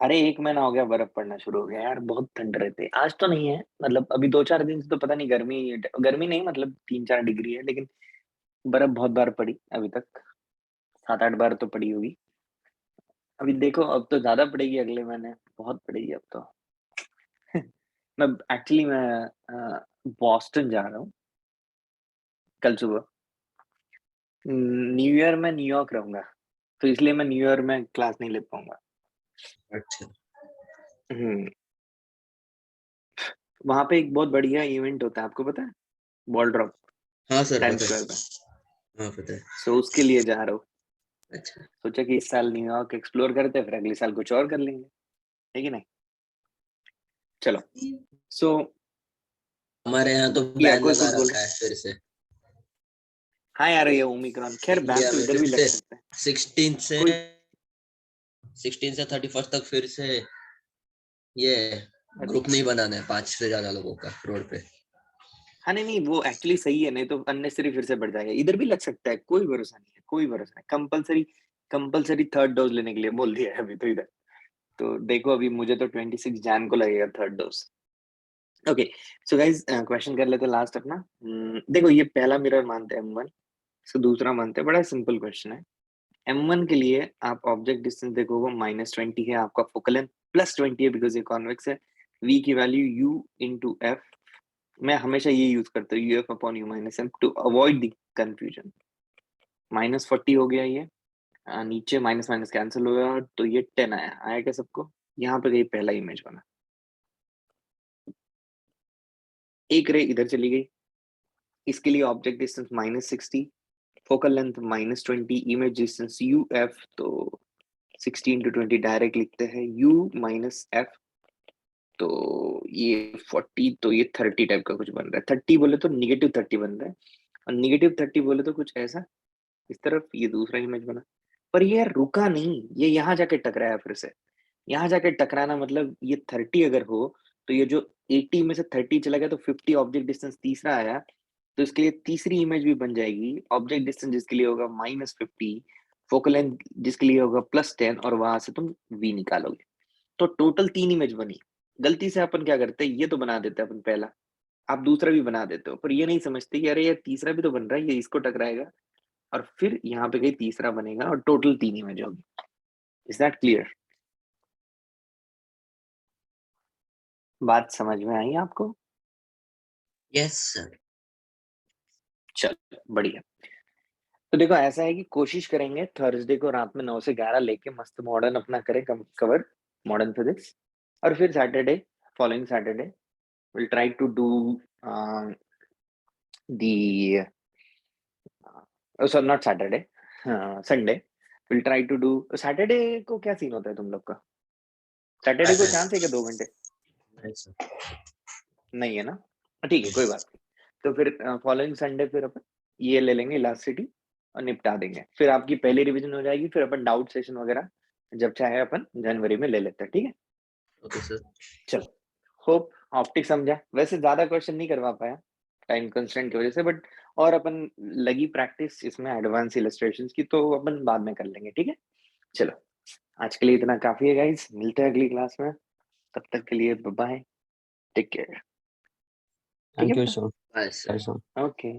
अरे 1 महीना हो गया, बर्फ पड़ना शुरू हो गया यार, बहुत ठंड रहती है। आज तो नहीं है, मतलब अभी 2-4 दिन से तो पता नहीं, गर्मी गर्मी नहीं, मतलब 3-4 डिग्री है, लेकिन बर्फ बहुत बार पड़ी अभी तक, 7-8 बार तो पड़ी होगी। अभी देखो, अब तो ज्यादा पड़ेगी अगले महीने, बहुत पड़ेगी अब तो मैं एक्चुअली मैं बॉस्टन जा रहा हूँ कल सुबह। न्यू ईयर में न्यूयॉर्क रहूंगा, तो इसलिए मैं न्यू ईयर में क्लास नहीं ले पाऊंगा। अच्छा। हम्म वहां पे एक बहुत बढ़िया इवेंट होता है, आपको पता है? बॉल ड्रॉप, हाँ सर टाइम पता स्क्वायर पे। है, हाँ पता है। सो उसके लिए जा रहा हूँ। अच्छा, सोचा कि इस साल न्यूयॉर्क एक्सप्लोर करते हैं, फिर अगले साल कुछ और कर लेंगे, है कि नहीं? चलो। सो हमारे यहाँ तो या बैन कोई लगा कुछ बोलो। रखा है फिर से। हाँ यार, ये ओमिक्रॉन, खैर बैन इंडिया तो में इधर फिर भी लग से सकता है। 16 से कोई 31 तक फिर से ये ग्रुप नहीं बनाना है 5 से ज्यादा लोगों का रोड पे। हाँ, नहीं नहीं, वो एक्चुअली सही है, नहीं तो अननेसेसरी फिर से बढ़ जाएगा। इधर भी लग सकता है, कोई भरोसा नहीं है, कोई भरोसा नहीं। कंपलसरी कंपलसरी थर्ड डोज लेने के लिए बोल दिया है अभी तो इधर। तो देखो, अभी मुझे तो 26 जैन को लगेगा third dose. Okay, so guys question कर लेते हैं लास्ट अपना। देखो, ये पहला मिरर मानते हैं M1, सो दूसरा मानते हैं, बड़ा सिंपल क्वेश्चन है। M1 के लिए आप ऑब्जेक्ट डिस्टेंस देखोगे, -20 है आपका, फोकल लेंथ +20 है बिकॉज ये कॉन्वेक्स है। V की वैल्यू U इंटू एफ, मैं हमेशा ये यूज करता हूँ, UF upon U minus M, to avoid the confusion. -40 हो गया ये, नीचे माइनस माइनस कैंसिल हो गया, तो ये 10 आया। आया क्या सबको? यहाँ पे गई पहला इमेज बना, एक रे इधर चली गई, इसके लिए object distance -60, focal length -20, image distance UF, तो 60 इंटू 20 डायरेक्ट लिखते हैं, U माइनस एफ, तो ये 40, तो ये 30 टाइप का कुछ बन रहा है। 30 बोले तो -30 बन रहा है, और -30 बोले तो कुछ ऐसा इस तरफ। ये दूसरा इमेज बना, पर ये यार रुका नहीं, ये यहाँ जाके टकराया फिर से। यहाँ जाके टकराना मतलब ये 30 अगर हो, तो ये जो 80 में से 30 चला गया, तो 50 ऑब्जेक्ट डिस्टेंस तीसरा आया, तो इसके लिए तीसरी इमेज भी बन जाएगी। ऑब्जेक्ट डिस्टेंस जिसके लिए होगा -50, फोकल लेंथ जिसके लिए होगा +10, और वहां से तुम V निकालोगे, तो टोटल 3 इमेज बनी। गलती से अपन क्या करते हैं, ये तो बना देते हैं अपन पहला, आप दूसरा भी बना देते हो, पर ये नहीं समझते कि अरे ये तीसरा भी तो बन रहा है, ये इसको टकराएगा, और फिर यहाँ पे कहीं तीसरा बनेगा, और टोटल 3 इमेज होगी। Is that clear? बात समझ में आई आपको? Yes sir. चलो बढ़िया। तो देखो, ऐसा है कि कोशिश करेंगे थर्सडे को रात में 9 से 11 लेके मस्त मॉडर्न अपना करें कवर, मॉडर्न फिजिक्स, और फिर Saturday, following Saturday will try to do the so not Saturday, Sunday. We'll try to do Saturday को क्या सीन होता है तुम लोग का? सैटरडे को चांस है क्या 2 घंटे? नहीं है ना? ठीक है, कोई बात नहीं। तो फिर फॉलोइंग संडे फिर अपन ये ले लेंगे लास्ट सिटी और निपटा देंगे। फिर आपकी पहली रिवीजन हो जाएगी, फिर अपन डाउट सेशन वगैरह जब चाहे अपन जनवरी में ले लेते हैं, ठीक है? Okay sir. चलो, होप ऑप्टिक समझा। वैसे ज़्यादा क्वेश्चन नहीं करवा पाया टाइम कंस्ट्रेंट की वजह से, बट और अपन लगी प्रैक्टिस इसमें एडवांस इलस्ट्रेशंस की, तो अपन बाद में कर लेंगे, ठीक है? चलो, आज के लिए इतना काफ़ी है गाइस, मिलते हैं अगली क्लास में। तब तक के लिए बाय, टेक केयर। ठीक थैंक है यू बेटा? Sir. Bye sir. Sir okay.